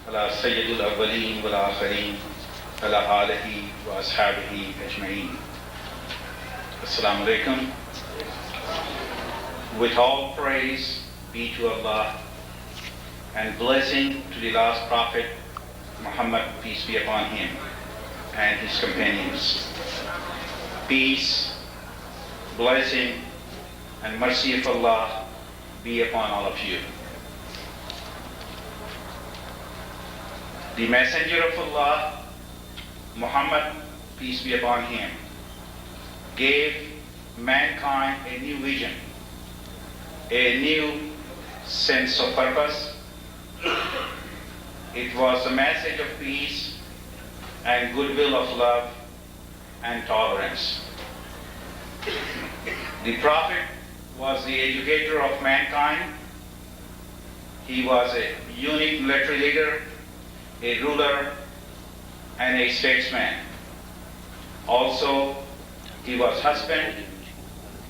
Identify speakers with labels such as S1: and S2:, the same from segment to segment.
S1: على سيد الأولين والآخرين على آله وأصحابه أجمعين. Assalamu alaikum. With all praise be to Allah and blessing to the last Prophet Muhammad, peace be upon him, and his companions. Peace, blessing, and mercy of Allah be upon all of you. The Messenger of Allah, Muhammad, peace be upon him, gave mankind a new vision, a new sense of purpose. It was a message of peace and goodwill, of love and tolerance. The Prophet was the educator of mankind. He was a unique military leader, a ruler, and a statesman. Also, he was husband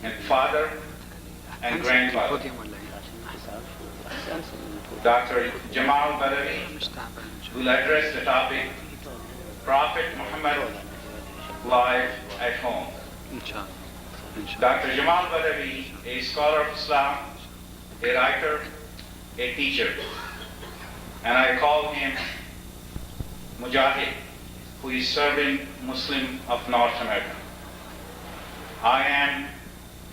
S1: and father and grandfather. Dr. Jamal Badawi will address the topic, Prophet Muhammad Life at Home. Dr. Jamal Badawi, a scholar of Islam, a writer, a teacher, and I call him Mujahid, who is serving Muslim of North America. I am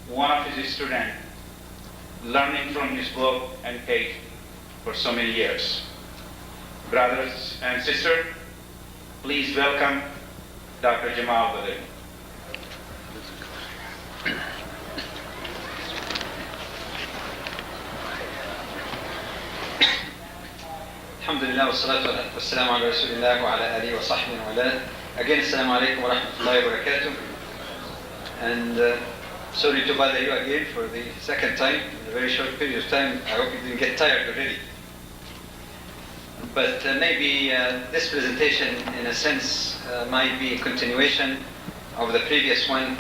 S1: one of his students, learning from his book and page for so many years. Brothers and sisters, please welcome Dr. Jamal Badawi.
S2: Alhamdulillah wa salatu wa salamu ala rasulillah wa ala alihi wa sahbihi wa ala. Again, assalamu alaikum wa rahmatullahi wa barakatuh. And sorry to bother you again for the second time in a very short period of time. I hope you didn't get tired already. But maybe this presentation, in a sense, might be a continuation of the previous one,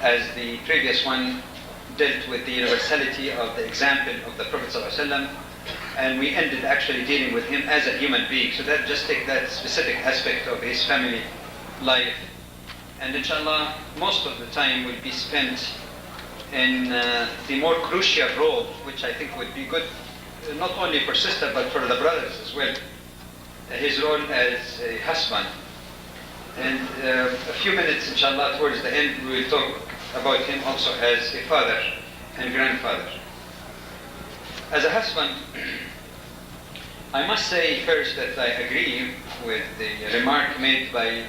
S2: as the previous one dealt with the universality of the example of the Prophet ﷺ, and we ended actually dealing with him as a human being. So that just take that specific aspect of his family life, and inshallah most of the time will be spent in the more crucial role, which I think would be good not only for sister but for the brothers as well, his role as a husband. And a few minutes inshallah towards the end we will talk about him also as a father and grandfather. As a husband, I must say first that I agree with the remark made by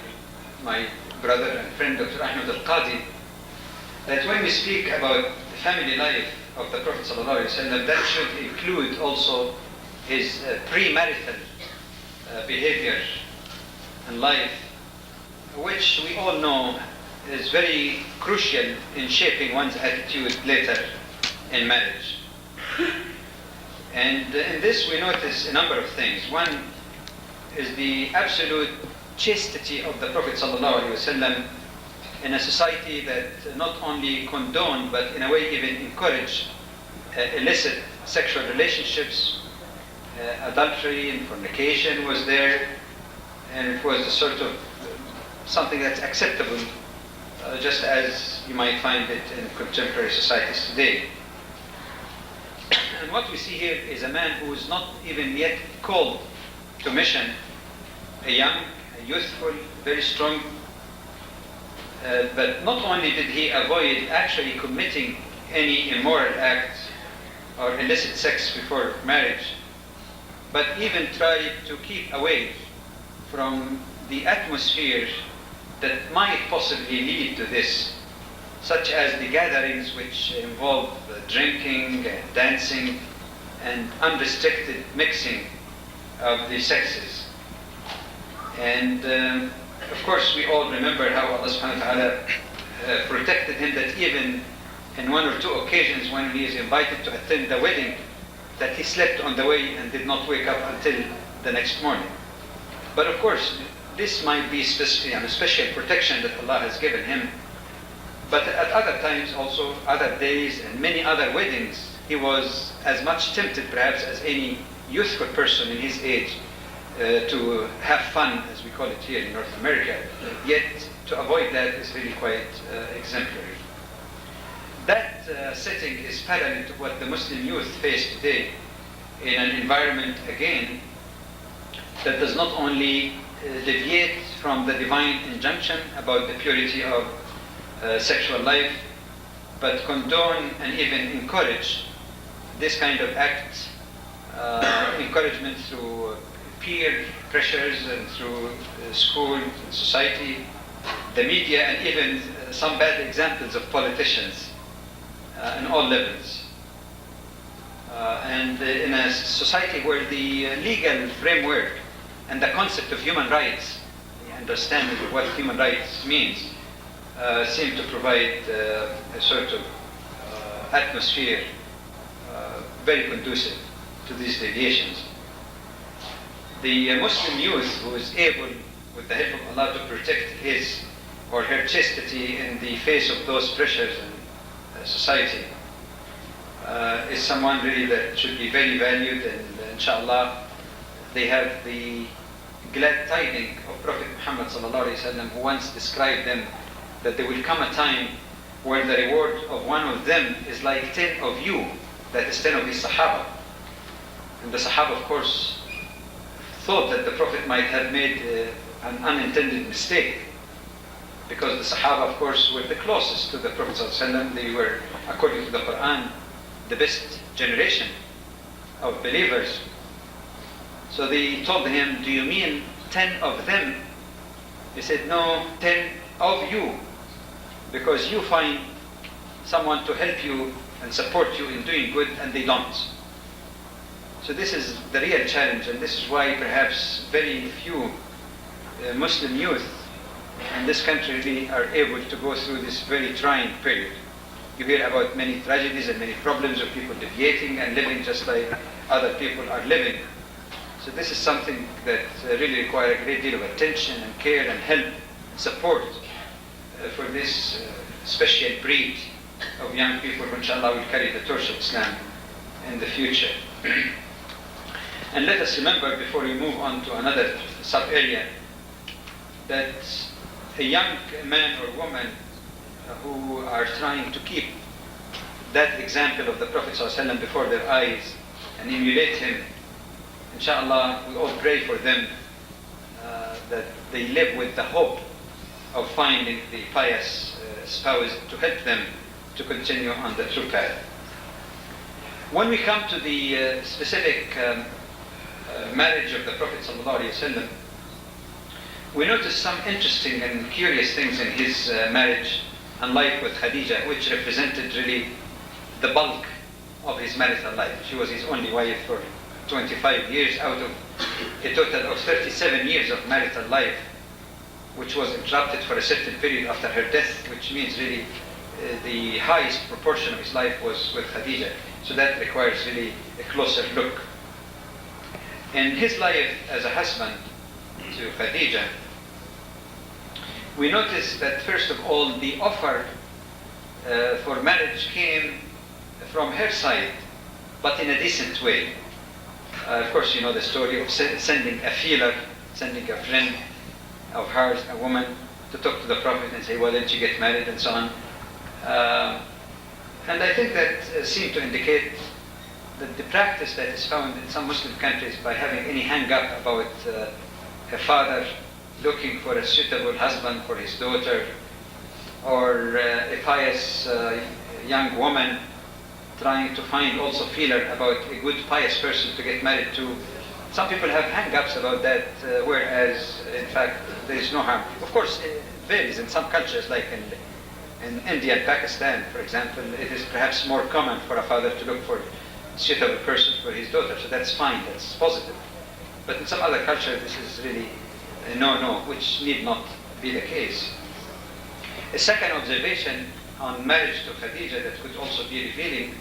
S2: my brother and friend Dr. Ahmed Al-Qadi, that when we speak about the family life of the Prophet ﷺ, that should include also his premarital behavior and life, which we all know is very crucial in shaping one's attitude later in marriage. And in this we notice a number of things. One is the absolute chastity of the Prophet ﷺ in a society that not only condoned but in a way even encouraged illicit sexual relationships. Adultery and fornication was there, and it was a sort of something that's acceptable, just as you might find it in contemporary societies today. And what we see here is a man who is not even yet called to mission, a young, a youthful, very strong, but not only did he avoid actually committing any immoral act or illicit sex before marriage, but even tried to keep away from the atmosphere that might possibly lead to this, such as the gatherings which involve drinking and dancing and unrestricted mixing of the sexes. And of course we all remember how Allah subhanahu wa ta'ala protected him, that even in one or two occasions when he is invited to attend the wedding, that he slept on the way and did not wake up until the next morning. But of course this might be special protection that Allah has given him. But at other times also, other days and many other weddings, he was as much tempted perhaps as any youthful person in his age to have fun, as we call it here in North America, yet to avoid that is really quite exemplary. That setting is parallel to what the Muslim youth face today in an environment, again, that does not only deviate from the divine injunction about the purity of sexual life, but condone and even encourage this kind of act, encouragement through peer pressures and through school, and society, the media, and even some bad examples of politicians in all levels. And in a society where the legal framework and the concept of human rights, the understanding of what human rights means, seem to provide a sort of atmosphere very conducive to these deviations. The Muslim youth who is able, with the help of Allah, to protect his or her chastity in the face of those pressures in society is someone really that should be very valued, and inshallah they have the glad tiding of Prophet Muhammad ﷺ, who once described them that there will come a time where the reward of one of them is like 10 of you, that is 10 of his Sahaba. And the Sahaba, of course, thought that the Prophet might have made an unintended mistake, because the Sahaba, of course, were the closest to the Prophet ﷺ. They were, according to the Quran, the best generation of believers. So they told him, do you mean 10 of them? He said, no, 10 of you, because you find someone to help you and support you in doing good, and they don't. So this is the real challenge, and this is why perhaps very few Muslim youth in this country really are able to go through this very trying period. You hear about many tragedies and many problems of people deviating and living just like other people are living. So this is something that really requires a great deal of attention and care and help, support for this special breed of young people who inshallah will carry the torch of Islam in the future. And let us remember, before we move on to another sub-area, that a young man or woman who are trying to keep that example of the Prophet ﷺ before their eyes and emulate him, inshallah, we all pray for them that they live with the hope of finding the pious spouse to help them to continue on the true path. When we come to the specific marriage of the Prophet ﷺ, we notice some interesting and curious things in his marriage and life with Khadija, which represented really the bulk of his marital life. She was his only wife for 25 years out of a total of 37 years of marital life, which was interrupted for a certain period after her death, which means really the highest proportion of his life was with Khadija. So that requires really a closer look. In his life as a husband to Khadija, we notice that first of all the offer for marriage came from her side, but in a decent way. Of course, you know the story of sending a feeler, sending a friend of hers, a woman, to talk to the Prophet and say, well, didn't you get married, and so on. And I think that seemed to indicate that the practice that is found in some Muslim countries by having any hang-up about a father looking for a suitable husband for his daughter, or a pious young woman trying to find also feeler about a good pious person to get married to. Some people have hang-ups about that, whereas in fact there is no harm. Of course, it varies in some cultures, like in India and Pakistan, for example. It is perhaps more common for a father to look for a suitable person for his daughter, so that's fine, that's positive. But in some other cultures, this is really no, which need not be the case. A second observation on marriage to Khadija that could also be revealing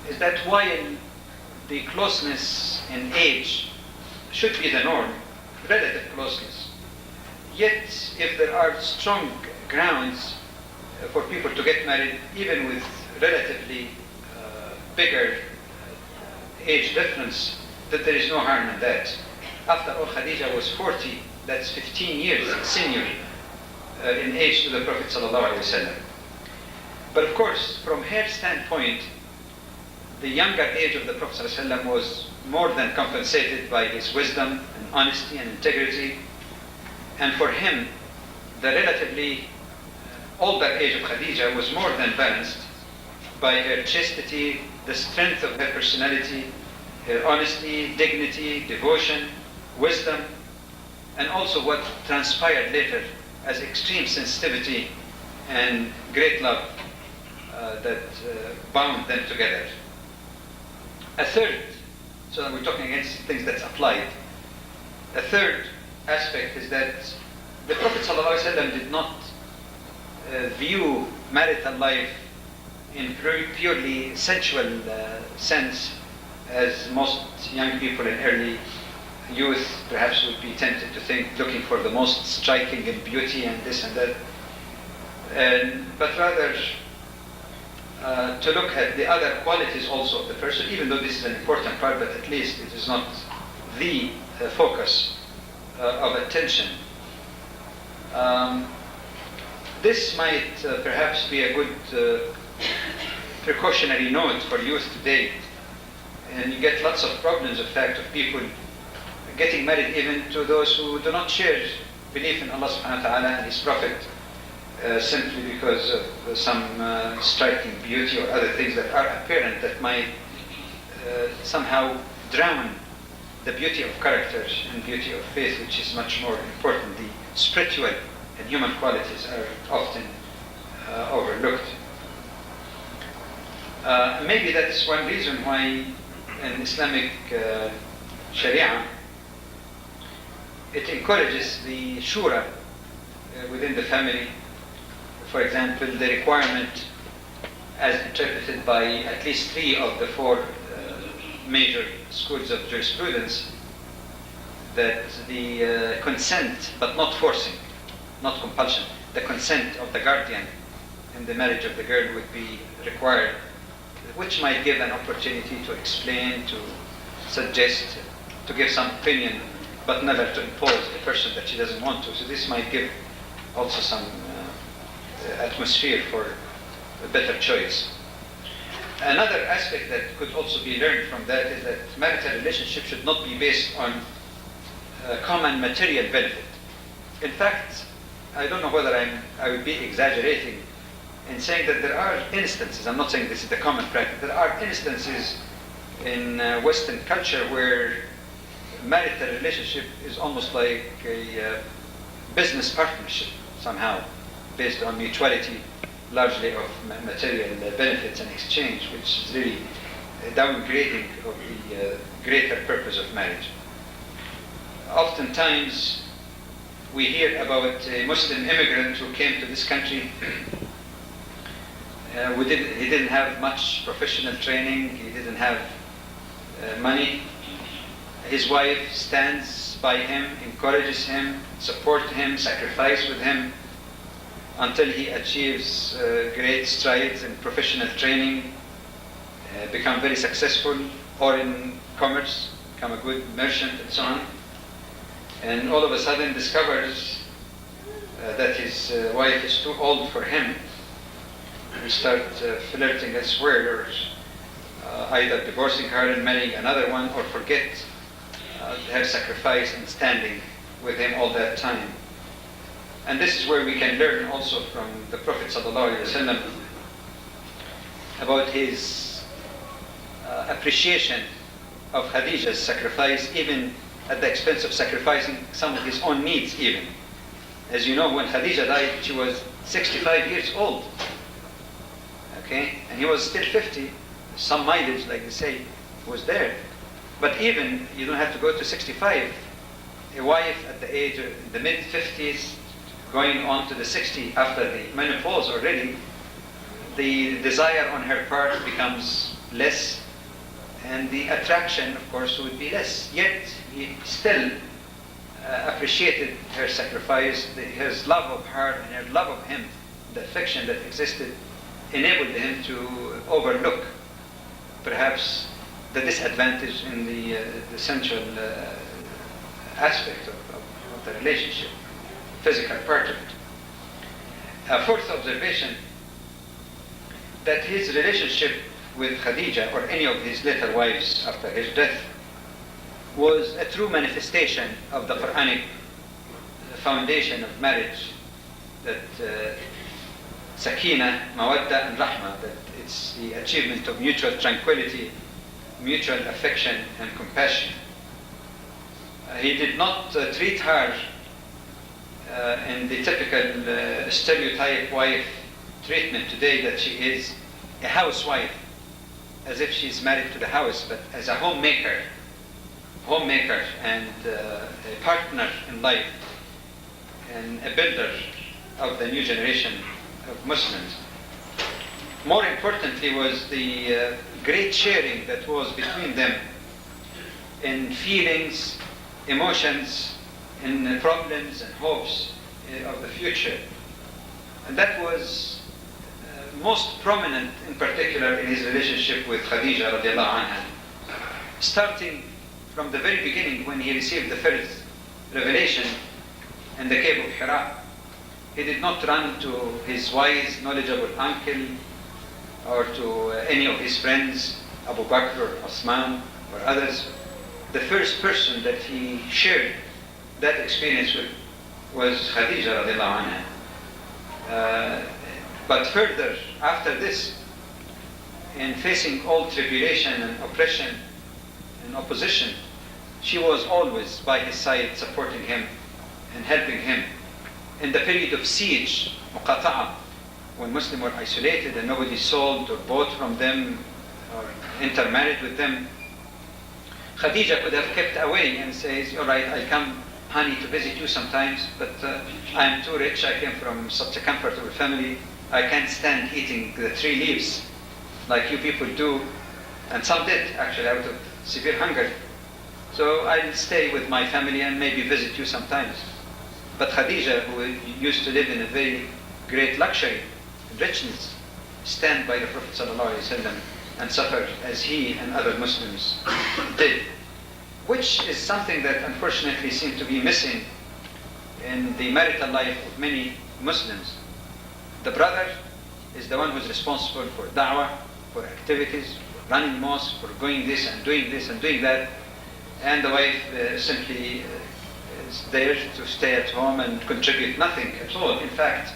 S2: is that while the closeness in age should be the norm, relative closeness, yet if there are strong grounds for people to get married, even with relatively bigger age difference, that there is no harm in that. After all, Khadija was 40, that's 15 years senior in age to the Prophet ﷺ. But of course, from her standpoint, the younger age of the Prophet ﷺ was more than compensated by his wisdom and honesty and integrity. And for him, the relatively older age of Khadija was more than balanced by her chastity, the strength of her personality, her honesty, dignity, devotion, wisdom, and also what transpired later as extreme sensitivity and great love that bound them together. A third, so we're talking against things that's applied. A third aspect is that the Prophet ﷺ did not view marital life in purely sensual sense, as most young people in early youth perhaps would be tempted to think, looking for the most striking in beauty and this and that, but rather to look at the other qualities also of the person, even though this is an important part, but at least it is not the focus of attention. This might perhaps be a good precautionary note for youth today. And you get lots of problems, in fact, of people getting married even to those who do not share belief in Allah subhanahu wa ta'ala and His Prophet, simply because of some striking beauty or other things that are apparent that might somehow drown the beauty of character and beauty of faith, which is much more important. The spiritual and human qualities are often overlooked. Maybe that's one reason why in Islamic Sharia it encourages the shura within the family. For example, the requirement, as interpreted by at least 3 of the 4 major schools of jurisprudence, that the consent, but not forcing, not compulsion, the consent of the guardian in the marriage of the girl would be required, which might give an opportunity to explain, to suggest, to give some opinion, but never to impose a person that she doesn't want to. So this might give also some atmosphere for a better choice. Another aspect that could also be learned from that is that marital relationship should not be based on common material benefit. In fact, I don't know whether I would be exaggerating in saying that there are instances, I'm not saying this is the common practice, there are instances in Western culture where marital relationship is almost like a business partnership somehow, based on mutuality, largely of material benefits and exchange, which is really a downgrading of the greater purpose of marriage. Oftentimes, we hear about a Muslim immigrant who came to this country. He didn't have much professional training, he didn't have money. His wife stands by him, encourages him, supports him, sacrifices with him until he achieves great strides in professional training, become very successful, or in commerce, become a good merchant and so on. And all of a sudden discovers that his wife is too old for him. He starts flirting elsewhere, or either divorcing her and marrying another one, or forget her sacrifice and standing with him all that time. And this is where we can learn also from the Prophet ﷺ about his appreciation of Khadija's sacrifice, even at the expense of sacrificing some of his own needs even. As you know, when Khadija died, she was 65 years old. Okay? And he was still 50. Some mileage, like they say, was there. But even, you don't have to go to 65. A wife at the age of the mid-50s, going on to the 60 after the menopause already, the desire on her part becomes less, and the attraction, of course, would be less. Yet, he still appreciated her sacrifice, his love of her and her love of him, the affection that existed, enabled him to overlook perhaps the disadvantage in the central aspect of the relationship, physical part of it. A fourth observation, that his relationship with Khadija or any of his later wives after his death was a true manifestation of the Quranic foundation of marriage, that sakina, mawadda and rahma, that it's the achievement of mutual tranquility, mutual affection and compassion. He did not treat her in the typical stereotype wife treatment today, that she is a housewife, as if she's married to the house, but as a homemaker and a partner in life and a builder of the new generation of Muslims. More importantly was the great sharing that was between them in feelings, emotions, in problems and hopes of the future. And that was most prominent in particular in his relationship with Khadija radiallahu anha. Starting from the very beginning, when he received the first revelation in the cave of Hira, he did not run to his wise, knowledgeable uncle or to any of his friends, Abu Bakr or Osman or others. The first person that he shared that experience with was Khadija radiallahu anha. But further, after this, in facing all tribulation and oppression and opposition, she was always by his side, supporting him and helping him. In the period of siege, muqata'a, when Muslims were isolated and nobody sold or bought from them or intermarried with them, Khadija could have kept away and says, all right, I'll come, honey, to visit you sometimes, but I'm too rich, I came from such a comfortable family, I can't stand eating the 3 leaves like you people do. And some did, actually, out of severe hunger. So I'll stay with my family and maybe visit you sometimes. But Khadija, who used to live in a very great luxury, richness, stand by the Prophet ﷺ and suffer as he and other Muslims did. Which is something that unfortunately seems to be missing in the marital life of many Muslims. The brother is the one who's responsible for da'wah, for activities, for running mosques, for going this and doing that. And the wife simply is there to stay at home and contribute nothing at all. In fact,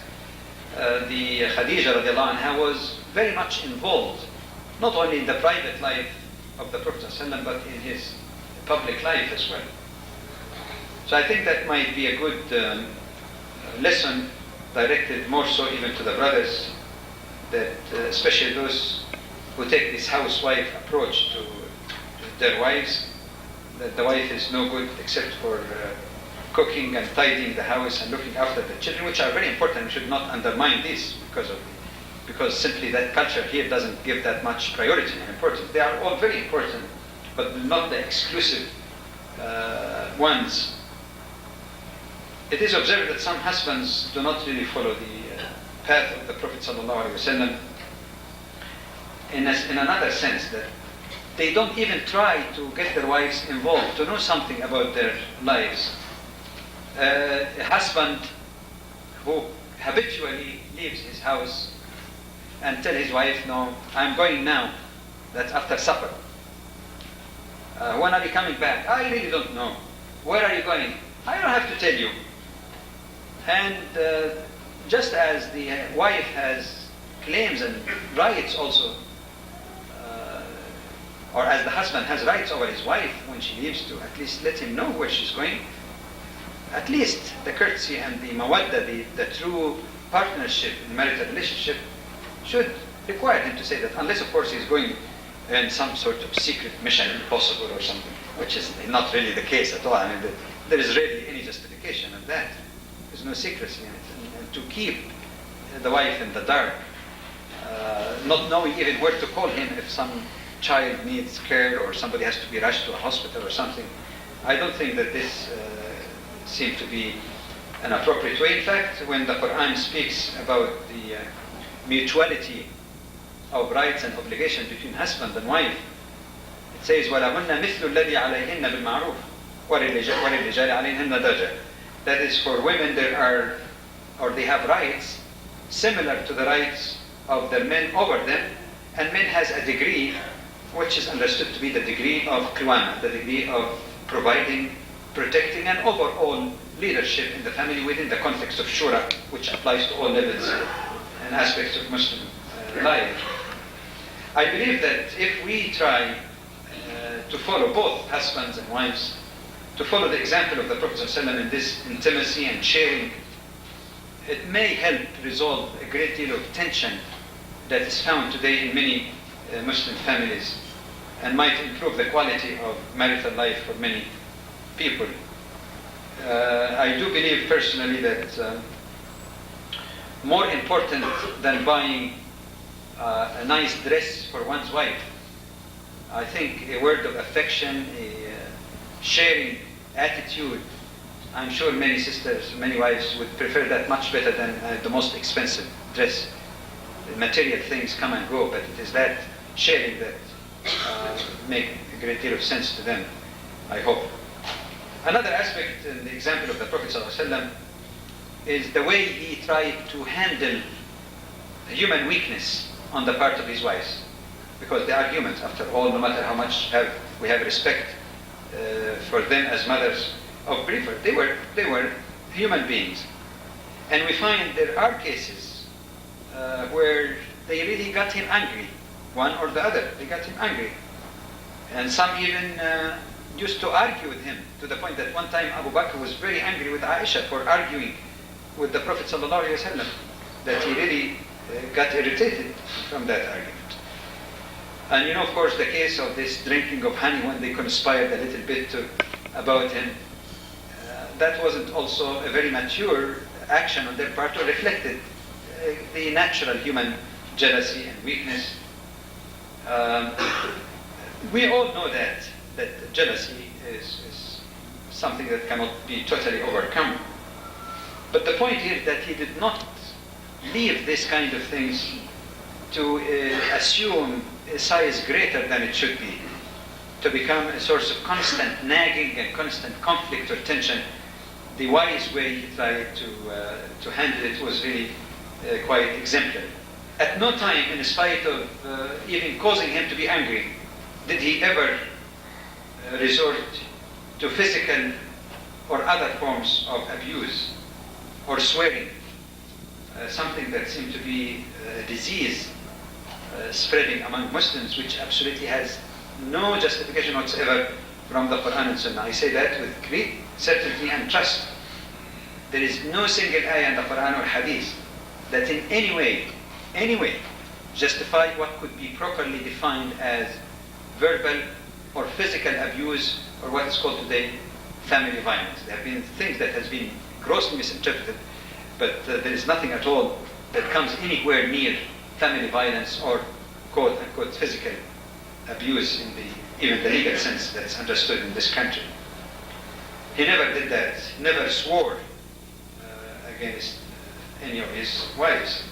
S2: the Khadija radiallahu anha was very much involved, not only in the private life of the Prophet ﷺ, but in his public life as well. So I think that might be a good lesson, directed more so even to the brothers, that especially those who take this housewife approach to their wives, that the wife is no good except for cooking and tidying the house and looking after the children, which are very important. We should not undermine this because simply that culture here doesn't give that much priority and importance. They are all very important, but not the exclusive ones. It is observed that some husbands do not really follow the path of the Prophet ﷺ in another sense, that they don't even try to get their wives involved, to know something about their lives. A husband who habitually leaves his house and tell his wife, no, I'm going now, that's after supper. When are you coming back? I really don't know. Where are you going? I don't have to tell you. And just as the wife has claims and rights also, or as the husband has rights over his wife when she leaves, to at least let him know where she's going, at least the courtesy and the mawadda, the true partnership in marital relationship, should require him to say that, unless of course he's going in some sort of secret mission impossible or something, which is not really the case at all. I mean, there is rarely any justification of that. There's no secrecy in it. And to keep the wife in the dark, not knowing even where to call him if some child needs care or somebody has to be rushed to a hospital or something, I don't think that this seems to be an appropriate way. In fact, when the Quran speaks about the mutuality of rights and obligations between husband and wife, It says وَلَهُنَّ مِثْلُ الَّذِي عَلَيْهِنَّ بِالْمَعْرُوفِ وَلِلرِّجَالِ عَلَيْهِنَّ دَرَجَةٌ. That is, for women they have rights similar to the rights of their men over them, and men has a degree which is understood to be the degree of qiwama, the degree of providing, protecting, and overall leadership in the family within the context of shura, which applies to all levels and aspects of Muslim life. I believe that if we try to follow both husbands and wives, to follow the example of the Prophet ﷺ in this intimacy and sharing, it may help resolve a great deal of tension that is found today in many Muslim families, and might improve the quality of marital life for many people. I do believe personally that more important than buying a nice dress for one's wife, I think a word of affection, a sharing attitude. I'm sure many sisters, many wives would prefer that much better than the most expensive dress. The material things come and go, but it is that sharing that make a great deal of sense to them, I hope. Another aspect in the example of the Prophet ﷺ is the way he tried to handle human weakness on the part of his wives. Because they are humans, after all, no matter how much we have respect for them as mothers of believers. They were human beings. And we find there are cases where they really got him angry, one or the other. They got him angry. And some even used to argue with him, to the point that one time Abu Bakr was very angry with Aisha for arguing with the Prophet ﷺ, that he really got irritated from that argument. And you know, of course, the case of this drinking of honey when they conspired a little bit about him, that wasn't also a very mature action on their part, or reflected the natural human jealousy and weakness. We all know that jealousy is something that cannot be totally overcome. But the point here is that he did not leave this kind of things to assume a size greater than it should be, to become a source of constant nagging and constant conflict or tension. The wise way he tried to handle it was really quite exemplary. At no time, in spite of even causing him to be angry, did he ever resort to physical or other forms of abuse or swearing, something that seemed to be a disease spreading among Muslims, which absolutely has no justification whatsoever from the Quran and Sunnah. I say that with great certainty and trust. There is no single ayah in the Quran or Hadith that in any way justify what could be properly defined as verbal or physical abuse, or what is called today family violence. There have been things that has been grossly misinterpreted, but there is nothing at all that comes anywhere near family violence or quote-unquote physical abuse in even the legal sense that is understood in this country. He never did that. He never swore against any of his wives.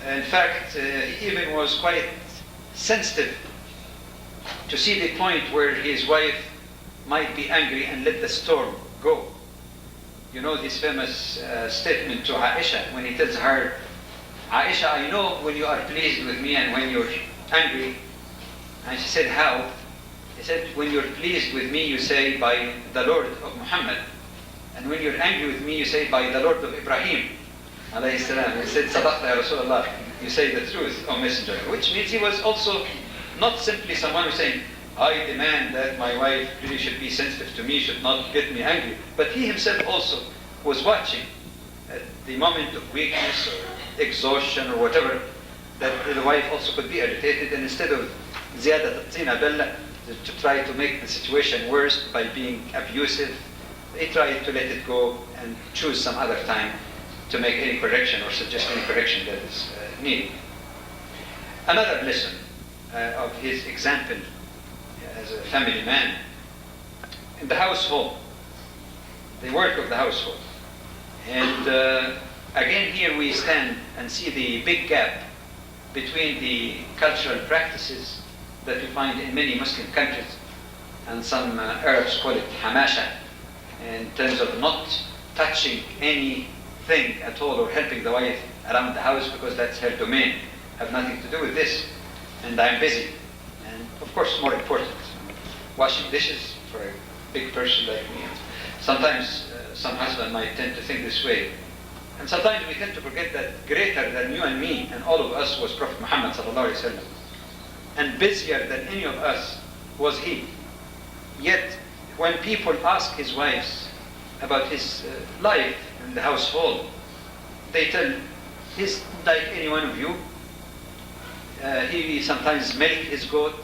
S2: In fact, he even was quite sensitive to see the point where his wife might be angry and let the storm go. You know this famous statement to Aisha when he tells her, Aisha, I know when you are pleased with me and when you're angry. And she said, how? He said, when you're pleased with me, you say, by the Lord of Muhammad. And when you're angry with me, you say, by the Lord of Ibrahim. Alayhi salam. He said, Sadaqta ya Rasulullah. You say the truth, O Messenger. Which means he was also not simply someone who's saying, I demand that my wife really should be sensitive to me, should not get me angry. But he himself also was watching at the moment of weakness or exhaustion or whatever, that the wife also could be irritated, and instead of زيادة الطينة بلة, to try to make the situation worse by being abusive, he tried to let it go and choose some other time to make any correction or suggest any correction that is needed. Another lesson of his example as a family man in the household, the work of the household. And again here we stand and see the big gap between the cultural practices that we find in many Muslim countries, and some Arabs call it hamasha, in terms of not touching anything at all or helping the wife around the house because that's her domain. Have nothing to do with this, and I'm busy. And of course, more important, washing dishes for a big person like me. Sometimes some husband might tend to think this way. And sometimes we tend to forget that greater than you and me and all of us was Prophet Muhammad sallallahu alaihi wasallam. And busier than any of us was he. Yet, when people ask his wives about his life in the household, they tell, he's like any one of you. He sometimes milk his goat,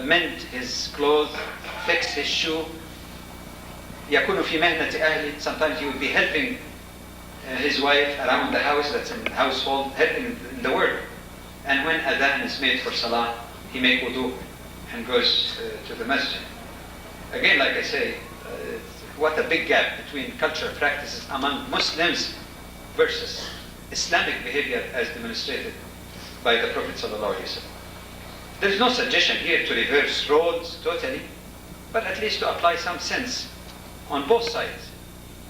S2: mend his clothes, fix his shoe. يكون في مهنة أهله. Sometimes he would be helping his wife around the house, that's in the household, helping in the work. And when adhan is made for salah, he make wudu and goes to the masjid. Again, like I say, what a big gap between cultural practices among Muslims versus Islamic behavior as demonstrated by the Prophet sallallahu alaihi wasallam. There is no suggestion here to reverse roles totally, but at least to apply some sense on both sides.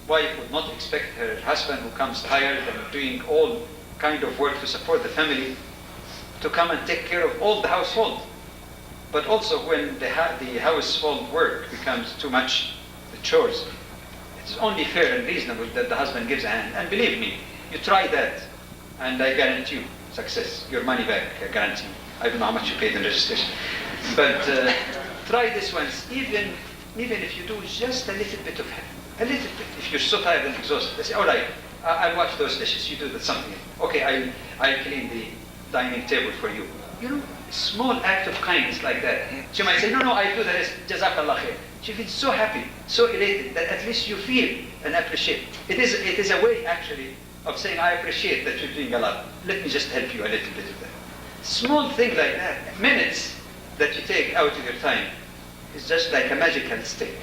S2: Wife would not expect her husband, who comes tired and doing all kind of work to support the family, to come and take care of all the household. But also when the household work becomes too much, the chores, it's only fair and reasonable that the husband gives a hand. And believe me, you try that, and I guarantee you success, your money back, I guarantee you. I don't know how much you paid in registration. But try this once, even if you do just a little bit of help. A little bit. If you're so tired and exhausted, they say, all right, I'll wash those dishes. You do that something. Okay, I'll clean the dining table for you. You know, small act of kindness like that. She might say, no, I'll do the rest. Jazakallah khair. She feels so happy, so elated that at least you feel and appreciate. It is a way actually of saying, I appreciate that you're doing a lot. Let me just help you a little bit of that. Small thing like that, minutes that you take out of your time, is just like a magical stick.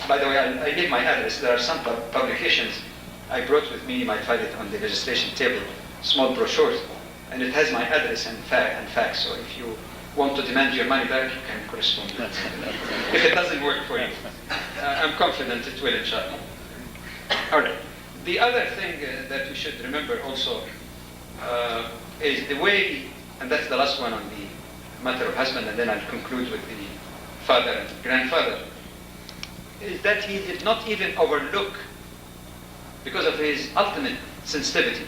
S2: By the way, I give my address. There are some publications I brought with me. You might find it on the registration table, small brochures, and it has my address and fax. So if you want to demand your money back, you can correspond. If it doesn't work for you, I'm confident it will, inshallah. All right. The other thing that we should remember also is the way, and that's the last one on the matter of husband, and then I'll conclude with the father and grandfather, is that he did not even overlook, because of his ultimate sensitivity,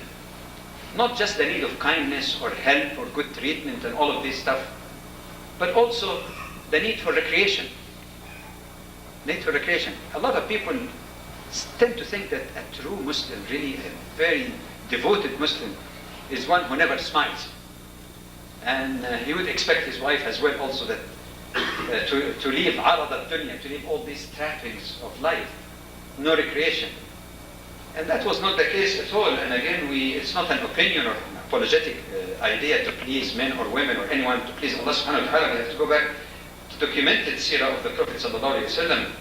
S2: not just the need of kindness or help or good treatment and all of this stuff, but also the need for recreation. Need for recreation. A lot of people tend to think that a true Muslim, really a very devoted Muslim, is one who never smiles. And he would expect his wife as well also that to leave arad al-dunya, to leave all these trappings of life, no recreation. And that was not the case at all. And again, it's not an opinion or an apologetic idea to please men or women or anyone to please Allah subhanahu wa ta'ala. We have to go back to documented seerah of the Prophet sallallahu alaihi wasallam,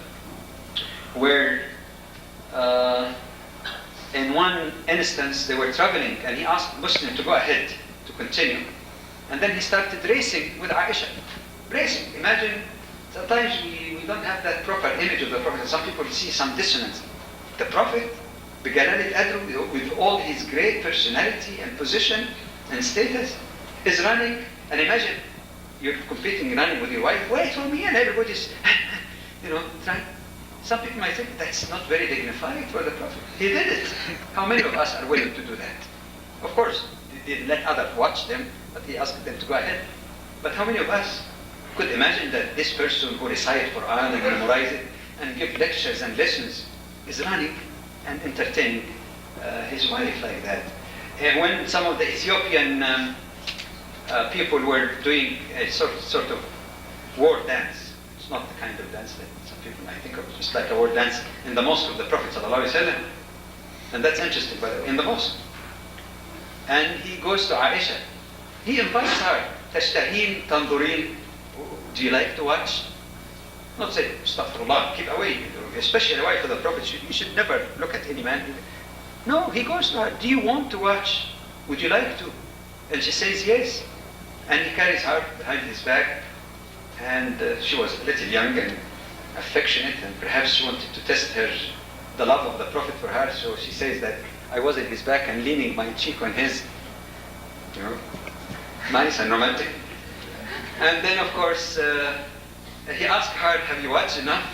S2: where in one instance they were traveling and he asked Muslim to go ahead to continue, and then he started racing with Aisha. Racing. Imagine, sometimes we don't have that proper image of the Prophet. Some people see some dissonance. The Prophet, with all his great personality and position and status, is running, and imagine you're competing running with your wife, wait for me, and everybody's, trying. Some people might think that's not very dignified for the Prophet. He did it. How many of us are willing to do that? Of course, he didn't let others watch them, but he asked them to go ahead. But how many of us could imagine that this person who recites Quran and memorize it and give lectures and lessons is running and entertaining his wife like that? And when some of the Ethiopian people were doing a sort of war dance, it's not the kind of dance that some people might think of, just like a war dance in the mosque of the Prophet ﷺ. And that's interesting, by the way, in the mosque. And he goes to Aisha. He invites her, Tashtahin, Tandurin, do you like to watch? Not say, astaghfirullah, keep away, especially the wife of the Prophet. You should never look at any man. No, he goes to her, do you want to watch? Would you like to? And she says yes. And he carries her behind his back, and she was a little young and affectionate, and perhaps she wanted to test the love of the Prophet for her, so she says that I was in his back and leaning my cheek on his, nice and romantic. And then, of course, he asked her, have you watched enough?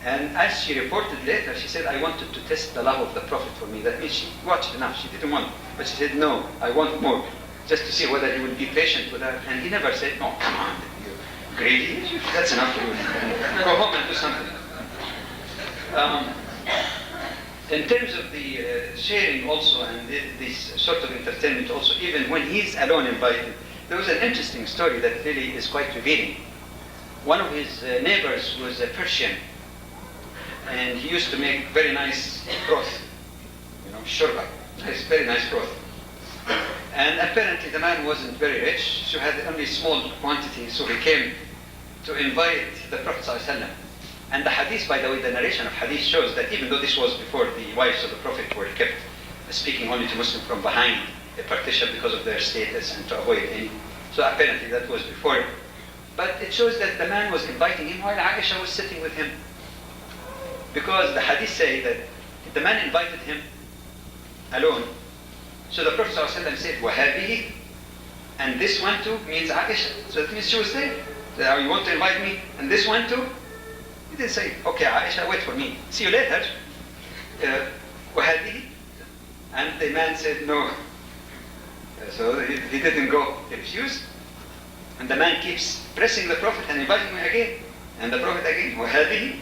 S2: And as she reported later, she said, I wanted to test the love of the Prophet for me. That means she watched enough. She didn't want, but she said, no, I want more, just to see whether he would be patient with her. And he never said, no, come on, you greedy. That's enough for you. Go home and do something. In terms of the sharing also, and this sort of entertainment also, even when he's alone invited, there was an interesting story that really is quite revealing. One of his neighbors was a Persian, and he used to make very nice broth, shorba, very nice broth. And apparently the man wasn't very rich, so had only small quantity, so he came to invite the Prophet ﷺ. And the hadith, by the way, the narration of hadith shows that even though this was before the wives of the Prophet were kept speaking only to Muslims from behind a partition because of their status and to avoid any, so apparently that was before. But it shows that the man was inviting him while Aisha was sitting with him. Because the hadith say that the man invited him alone. So the Prophet ﷺ said, وَهَذِهِ, and this one too means Aisha. So that means she was there. So, you want to invite me? And this one too? He didn't say, okay, Aisha, wait for me. See you later. وَهَذِهِ. And the man said, no. So he didn't go. He refused. And the man keeps pressing the Prophet and inviting him again. And the Prophet again, وَهَذِهِ.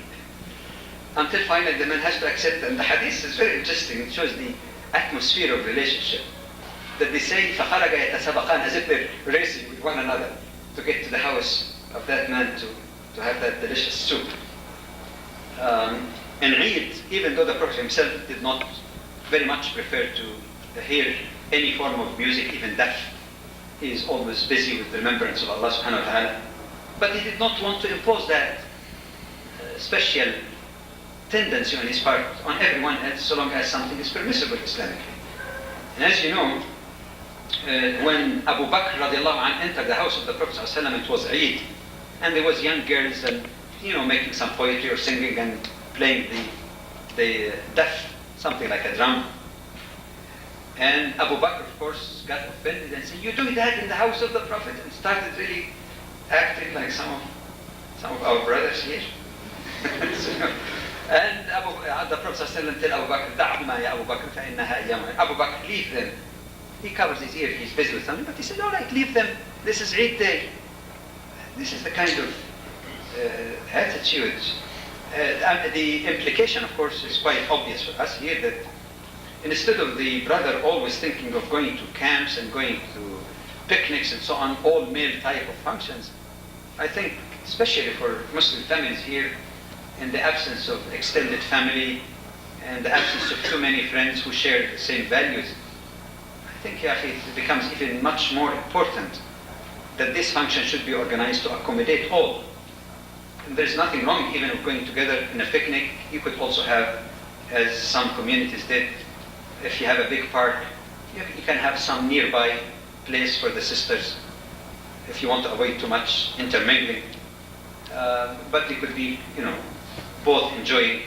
S2: Until finally the man has to accept. And the hadith is very interesting. It shows the atmosphere of relationship. That they say, فَخَرَجَ يَتَسَبَقَانَ, as if they're racing with one another to get to the house of that man to have that delicious soup. In Eid, even though the Prophet himself did not very much prefer to hear any form of music, even deaf, he is always busy with the remembrance of Allah subhanahu wa ta'ala. But he did not want to impose that special tendency on his part on everyone else, so long as something is permissible Islamically. And as you know, when Abu Bakr radiallahu anh entered the house of the Prophet ﷺ, it was Eid, and there was young girls and making some poetry or singing and playing the deaf, something like a drum. And Abu Bakr, of course, got offended and said, "You do that in the house of the Prophet," and started really acting like some of our brothers here. And the Prophet ﷺ tell Abu Bakr, "Da'huma ya Abu Bakr, fa'innaha ayyam." Abu Bakr, leave them. He covers his ear, he's busy with something, but he said, "All right, leave them. This is Eid day." This is the kind of attitude. The implication, of course, is quite obvious for us here, that instead of the brother always thinking of going to camps and going to picnics and so on, all male type of functions, I think, especially for Muslim families here, in the absence of extended family and the absence of too many friends who share the same values, I think it becomes even much more important that this function should be organized to accommodate all. And there's nothing wrong even with going together in a picnic. You could also have, as some communities did, if you have a big park, you can have some nearby place for the sisters if you want to avoid too much intermingling. But they could be, both enjoying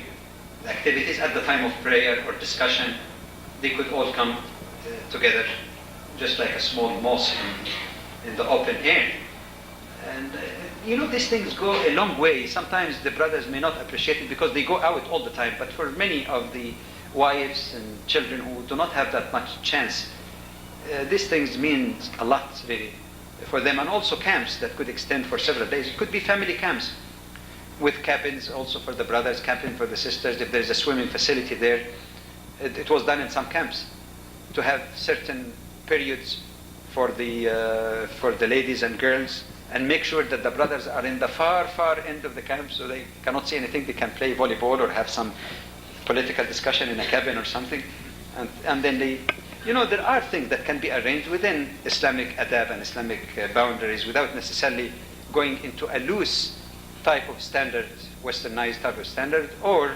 S2: the activities at the time of prayer or discussion. They could all come together, just like a small mosque in the open air. And these things go a long way. Sometimes the brothers may not appreciate it because they go out all the time, but for many of the wives and children who do not have that much chance, these things mean a lot really for them. And also camps that could extend for several days. It could be family camps with cabins also for the brothers, cabin for the sisters. If there's a swimming facility there, it was done in some camps to have certain periods for the ladies and girls, and make sure that the brothers are in the far end of the camp so they cannot see anything. They can play volleyball or have some political discussion in a cabin or something. And then there are things that can be arranged within Islamic adab and Islamic boundaries without necessarily going into a loose type of standard, westernized type of standard, or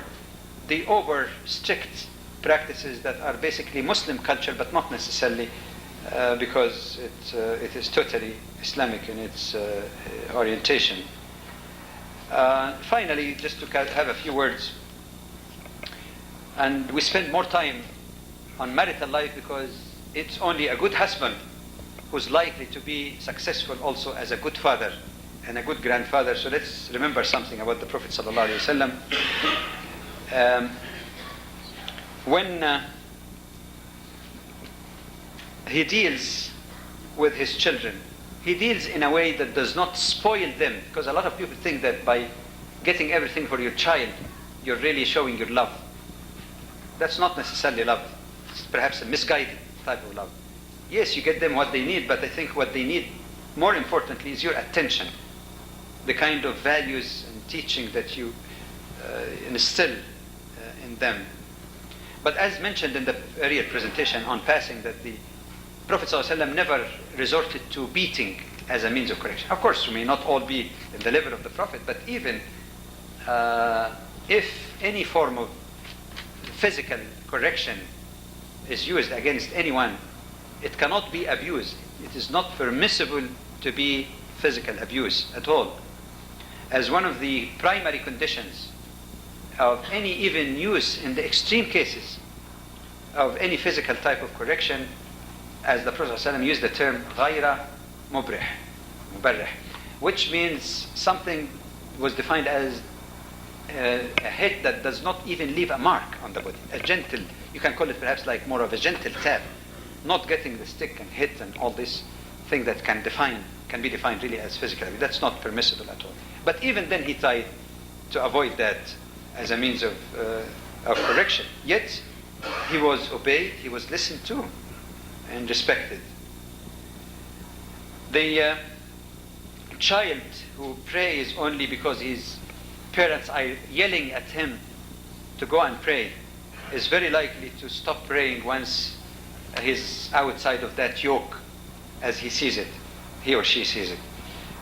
S2: the over strict practices that are basically Muslim culture but not necessarily because it is totally Islamic in its orientation. Finally, just to have a few words, and we spend more time on marital life because it's only a good husband who's likely to be successful also as a good father and a good grandfather. So let's remember something about the Prophet ﷺ. When he deals with his children, he deals in a way that does not spoil them, because a lot of people think that by getting everything for your child, you're really showing your love. That's not necessarily love. It's perhaps a misguided type of love. Yes, you get them what they need, but I think what they need, more importantly, is your attention. The kind of values and teaching that you instill in them. But as mentioned in the earlier presentation on passing, that the Prophet ﷺ never resorted to beating as a means of correction. Of course, we may not all be in the level of the Prophet, but even if any form of physical correction is used against anyone, it cannot be abused. It is not permissible to be physical abuse at all. As one of the primary conditions of any even use in the extreme cases of any physical type of correction, as the Prophet ﷺ used the term غَيْرَ مُبَرِّح, which means something was defined as a hit that does not even leave a mark on the body. A gentle, you can call it perhaps like more of a gentle tap, not getting the stick and hit and all this thing that can be defined really as physical. That's not permissible at all. But even then he tried to avoid that as a means of correction. Yet he was obeyed, he was listened to and respected. The child who prays only because his parents are yelling at him to go and pray is very likely to stop praying once he's outside of that yoke as he sees it, he or she sees it.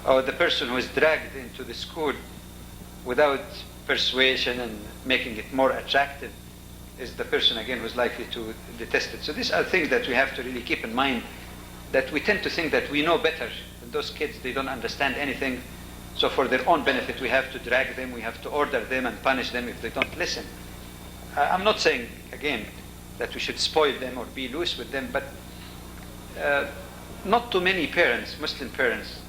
S2: Or the person who is dragged into the school without persuasion and making it more attractive is the person again who's likely to detest it. So these are things that we have to really keep in mind, that we tend to think that we know better. And those kids, they don't understand anything. So for their own benefit, we have to drag them, we have to order them and punish them if they don't listen. I'm not saying, again, that we should spoil them or be loose with them, but not too many parents, Muslim parents,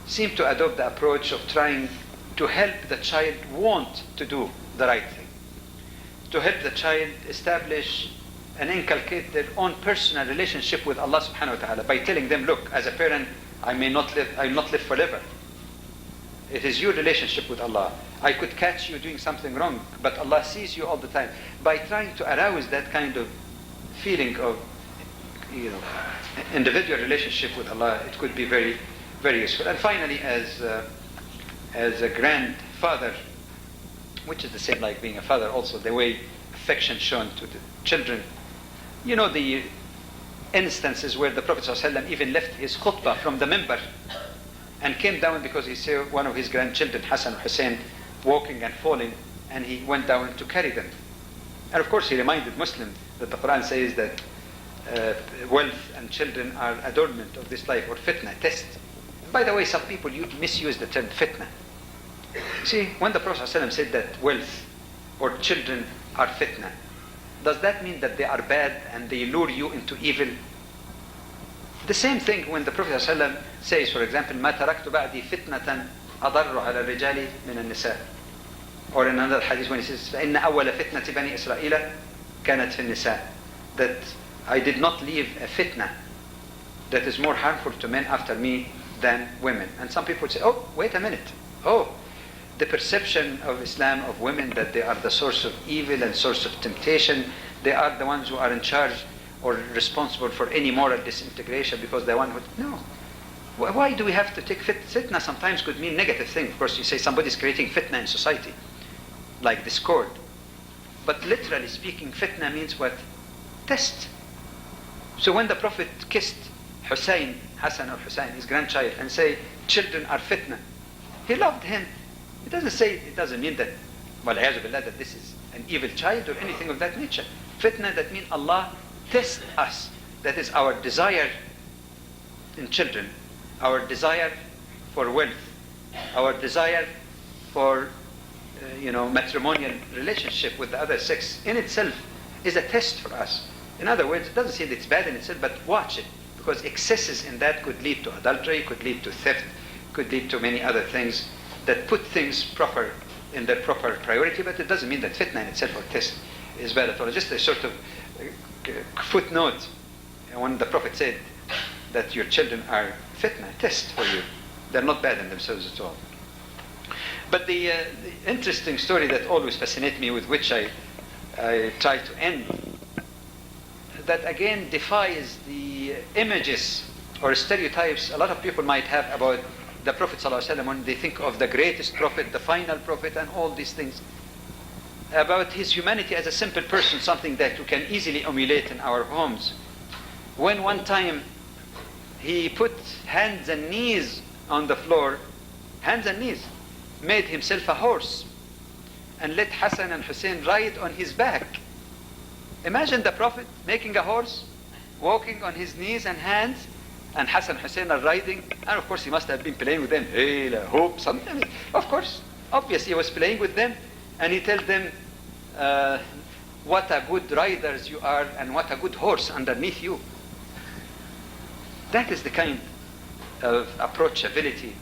S2: seem to adopt the approach of trying to help the child want to do the right thing, to help the child establish and inculcate their own personal relationship with Allah subhanahu wa ta'ala by telling them, look, as a parent, I will not live forever. It is your relationship with Allah. I could catch you doing something wrong, but Allah sees you all the time. By trying to arouse that kind of feeling of, individual relationship with Allah, it could be very, very useful. And finally, as a grandfather, which is the same like being a father also, the way affection shown to the children. You know the instances where the Prophet ﷺ even left his khutbah from the minbar and came down because he saw one of his grandchildren, Hassan or Hussein, walking and falling, and he went down to carry them. And of course he reminded Muslims that the Quran says that wealth and children are adornment of this life, or fitna, test. By the way, some people misuse the term fitna. See, when the Prophet ﷺ said that wealth or children are fitna, does that mean that they are bad and they lure you into evil? The same thing when the Prophet ﷺ says, for example, مَا تَرَكْتُ بَعْدِي فِتْنَةً أَضَرُّ عَلَى الرِّجَالِ مِنَ النِّسَاءِ. Or in another hadith when he says, فَإِنَّ أَوَّلَ فِتْنَةِ بَنِي إِسْرَائِيلَ كَانَتْ فِي النِّسَاءِ. That I did not leave a fitna that is more harmful to men after me than women. And some people would say, oh, wait a minute. Oh, the perception of Islam of women that they are the source of evil and source of temptation, they are the ones who are in charge or responsible for any moral disintegration because they're one who... No. Why do we have to take fitna? Sometimes could mean negative thing. Of course, you say somebody's creating fitna in society, like discord. But literally speaking, fitna means what? Test. So when the Prophet kissed Hussein, Hassan or Hussein, his grandchild, and say, children are fitna, he loved him. It doesn't mean that, وَالْعِيَاذُ بِاللَّهِ, that this is an evil child or anything of that nature. Fitna, that means Allah tests us. That is our desire in children, our desire for wealth, our desire for matrimonial relationship with the other sex in itself is a test for us. In other words, it doesn't say that it's bad in itself, but watch it, because excesses in that could lead to adultery, could lead to theft, could lead to many other things that put things in their proper priority. But it doesn't mean that fitna in itself or test is bad at all. Just a sort of footnote when the Prophet said that your children are fitna, test for you. They're not bad in themselves at all. But the interesting story that always fascinates me, with which I try to end, that again defies the images or stereotypes a lot of people might have about the Prophet ﷺ when they think of the greatest prophet, the final prophet, and all these things. About his humanity as a simple person, something that we can easily emulate in our homes. When one time he put hands and knees on the floor, hands and knees, made himself a horse, and let Hassan and Hussein ride on his back. Imagine the Prophet making a horse, walking on his knees and hands, and Hassan and Hussein are riding, and of course he must have been playing with them. Hey, la, hope, something. Of course, obviously he was playing with them, and he tells them, what a good riders you are, and what a good horse underneath you. That is the kind of approachability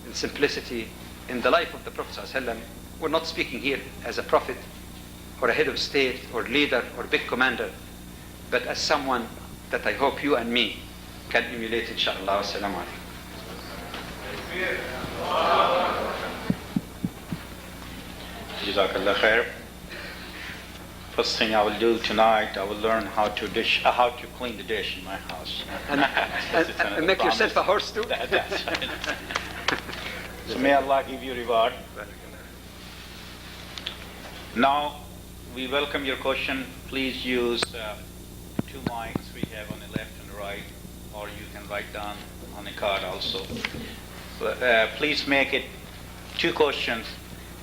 S2: and simplicity in the life of the Prophet ﷺ. We're not speaking here as a prophet or a head of state or leader or big commander, but as someone that I hope you and me can emulate, inshallah. Wassalamu alaikum.
S1: Jazakallah khair. First thing I will do tonight, I will learn how to clean the dish in my house.
S2: And make yourself a horse too?
S1: That's right. So may Allah give you reward. Now, we welcome your question. Please use 2 mics we have on the left and the right, or you can write down on the card also. Please make it 2 questions,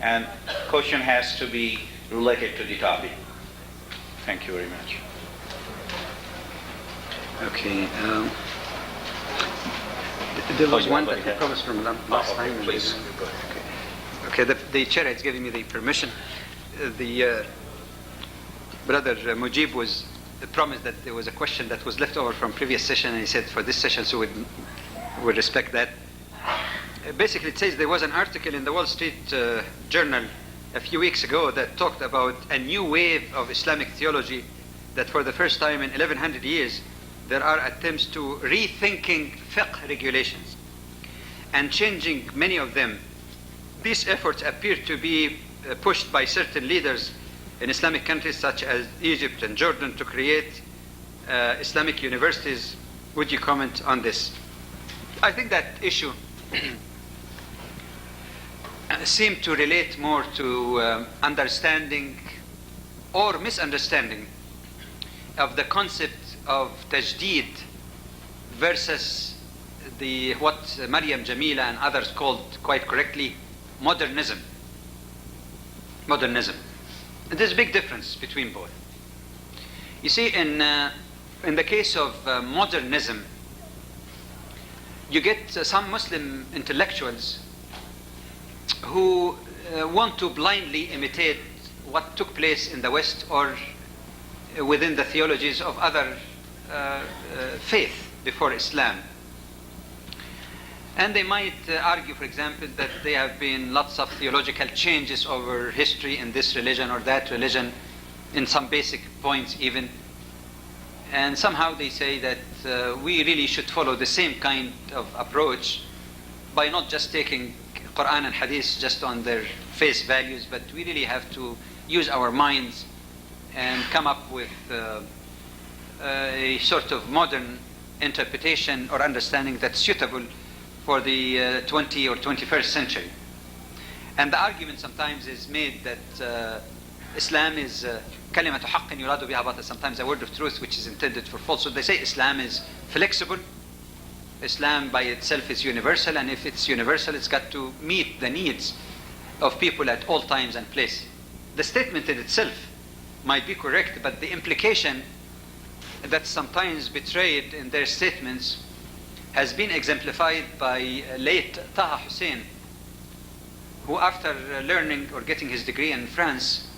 S1: and question has to be related to the topic. Thank you very much.
S2: Okay. There was one that promised from last time.
S1: Please.
S2: Okay. The chair is giving me the permission. The brother Mujib was promised that there was a question that was left over from previous session, and he said for this session, so we'd respect that. Basically, it says there was an article in the Wall Street Journal a few weeks ago that talked about a new wave of Islamic theology, that for the first time in 1100 years there are attempts to rethinking fiqh regulations and changing many of them. These efforts appear to be pushed by certain leaders in Islamic countries such as Egypt and Jordan to create Islamic universities. Would you comment on this? I think that issue seemed to relate more to understanding or misunderstanding of the concept of tajdeed versus what Maryam Jamila and others called quite correctly modernism. Modernism. There's a big difference between both. You see, in the case of modernism, you get some Muslim intellectuals who want to blindly imitate what took place in the West or within the theologies of other faith before Islam. And they might argue, for example, that there have been lots of theological changes over history in this religion or that religion, in some basic points even. And somehow they say that we really should follow the same kind of approach by not just taking Quran and Hadith just on their face values, but we really have to use our minds and come up with a sort of modern interpretation or understanding that's suitable for the 20th or 21st century. And the argument sometimes is made that Islam is kalimatu haqqin yuradu biha batil, sometimes a word of truth which is intended for falsehood. They say Islam is flexible. Islam by itself is universal, and if it's universal, it's got to meet the needs of people at all times and places. The statement in itself might be correct, but the implication that's sometimes betrayed in their statements has been exemplified by late Taha Hussein, who after learning or getting his degree in France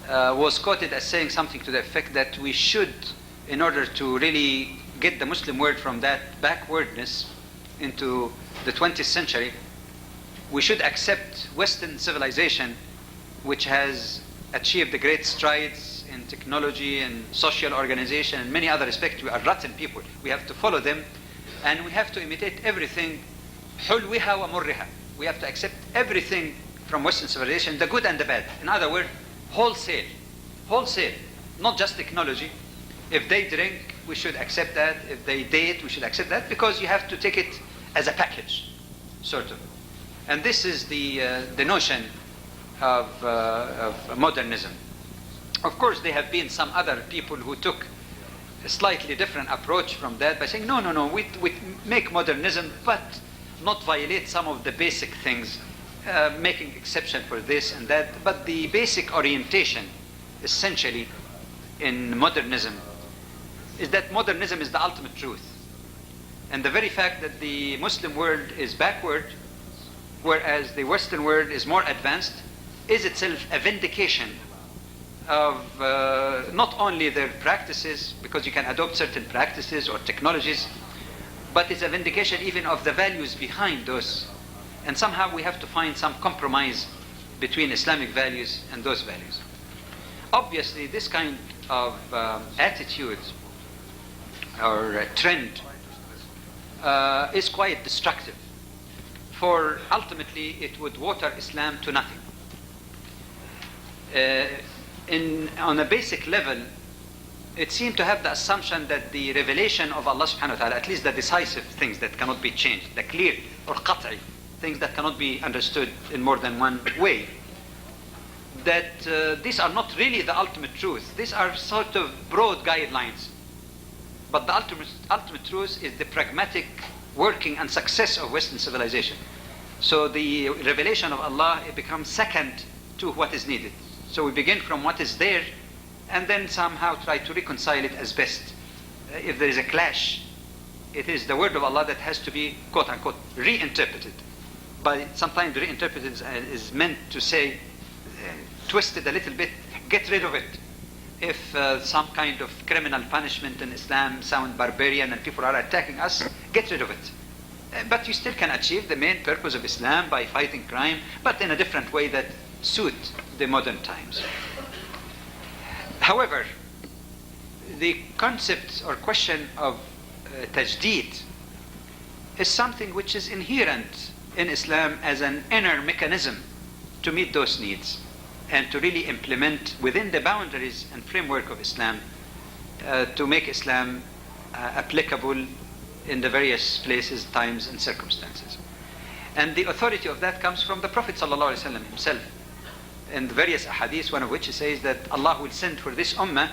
S2: was quoted as saying something to the effect that we should, in order to really get the Muslim world from that backwardness into the 20th century, we should accept Western civilization, which has achieved the great strides in technology and social organization and many other aspects. We are rotten people. We have to follow them, and we have to imitate everything. حلوها ومرها. We have to accept everything from Western civilization, the good and the bad. In other words, wholesale, not just technology. If they drink, we should accept that. If they date, we should accept that, because you have to take it as a package, sort of. And this is the notion of modernism. Of course, there have been some other people who took a slightly different approach from that by saying, no, we make modernism, but not violate some of the basic things, making exception for this and that. But the basic orientation, essentially, in modernism, is that modernism is the ultimate truth. And the very fact that the Muslim world is backward, whereas the Western world is more advanced, is itself a vindication of not only their practices, because you can adopt certain practices or technologies, but it's a vindication even of the values behind those. And somehow we have to find some compromise between Islamic values and those values. Obviously, this kind of attitude or trend is quite destructive, for ultimately it would water Islam to nothing. On a basic level, it seemed to have the assumption that the revelation of Allah subhanahu wa ta'ala, at least the decisive things that cannot be changed, the clear or qat'i, things that cannot be understood in more than one way, that these are not really the ultimate truth. These are sort of broad guidelines. But the ultimate truth is the pragmatic working and success of Western civilization. So the revelation of Allah, it becomes second to what is needed. So we begin from what is there, and then somehow try to reconcile it as best. If there is a clash, it is the word of Allah that has to be, quote unquote, reinterpreted. But sometimes reinterpreted is meant to say, twisted a little bit, get rid of it. If some kind of criminal punishment in Islam sound barbarian and people are attacking us, get rid of it. But you still can achieve the main purpose of Islam by fighting crime, but in a different way that suit the modern times. However, the concept or question of tajdeed is something which is inherent in Islam as an inner mechanism to meet those needs and to really implement within the boundaries and framework of Islam to make Islam applicable in the various places, times, and circumstances. And the authority of that comes from the Prophet ﷺ himself. In the various ahadith, one of which he says that Allah will send for this ummah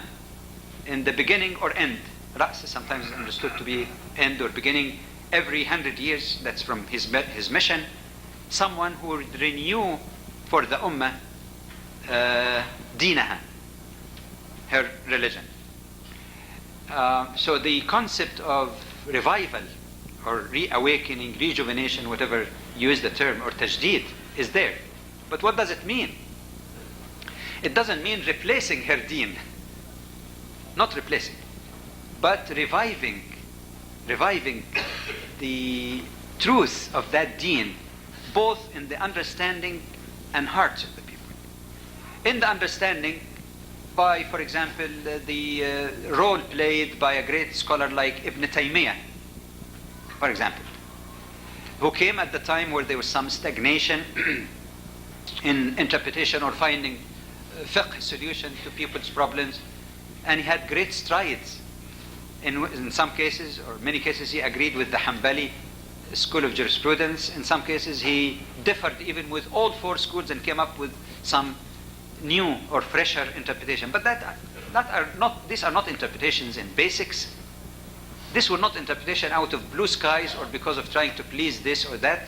S2: in the beginning or end. Ra's is sometimes understood to be end or beginning. Every 100 years, that's from his mission, someone who would renew for the ummah dinaha, her religion. So the concept of revival or reawakening, rejuvenation, whatever you use the term, or tajdeed, is there. But what does it mean? It doesn't mean replacing her deen. Not replacing, but reviving the truth of that deen, both in the understanding and hearts of the people. In the understanding, by, for example, the role played by a great scholar like Ibn Taymiyyah, for example, who came at the time where there was some stagnation in interpretation or finding fiqh solution to people's problems, and he had great strides. In some cases, or many cases, he agreed with the Hanbali school of jurisprudence. In some cases, he differed even with all four schools and came up with some new or fresher interpretation. But these are not interpretations in basics. This were not interpretation out of blue skies or because of trying to please this or that.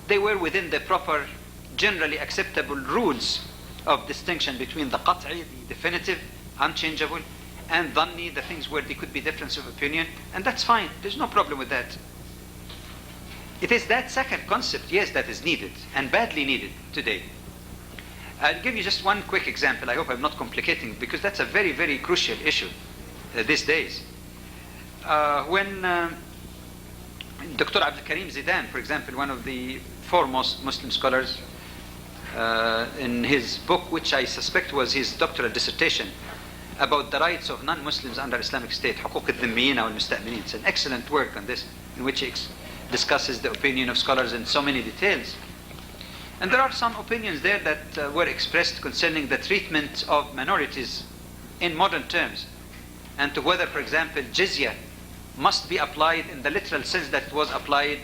S2: They were within the proper, generally acceptable rules of distinction between the qat'i, the definitive, unchangeable, and dhanni, the things where there could be difference of opinion. And that's fine. There's no problem with that.
S3: It is that second concept, yes, that is needed and badly needed today. I'll give you just one quick example. I hope I'm not complicating it, because that's a very, very crucial issue these days. When Dr. Abdul Karim Zidane, for example, one of the foremost Muslim scholars, in his book, which I suspect was his doctoral dissertation, about the rights of non-Muslims under Islamic State, حقوق الذميين والمستأمنين. It's an excellent work on this, in which he discusses the opinion of scholars in so many details. And there are some opinions there that were expressed concerning the treatment of minorities in modern terms, and to whether, for example, jizya must be applied in the literal sense that it was applied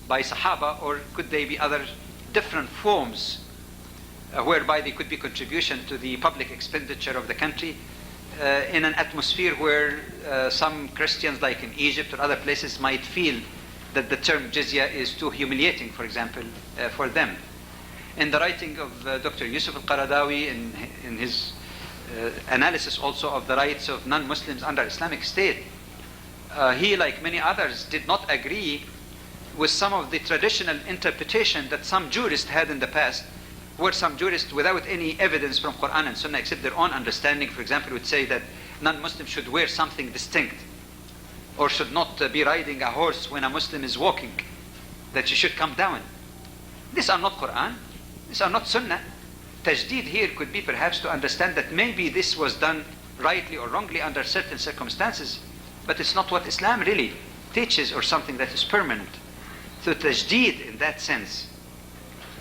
S3: by Sahaba, or could they be other different forms whereby there could be contribution to the public expenditure of the country in an atmosphere where some Christians, like in Egypt or other places, might feel that the term jizya is too humiliating, for example, for them. In the writing of Dr. Yusuf al-Qaradawi, in his analysis also of the rights of non-Muslims under Islamic State, he, like many others, did not agree with some of the traditional interpretation that some jurists had in the past, where some jurists, without any evidence from Quran and Sunnah except their own understanding, for example, would say that non-Muslims should wear something distinct, or should not be riding a horse when a Muslim is walking, that you should come down. These are not Quran, these are not Sunnah. Tajdeed here could be perhaps to understand that maybe this was done rightly or wrongly under certain circumstances, but it's not what Islam really teaches, or something that is permanent. So tajdeed in that sense,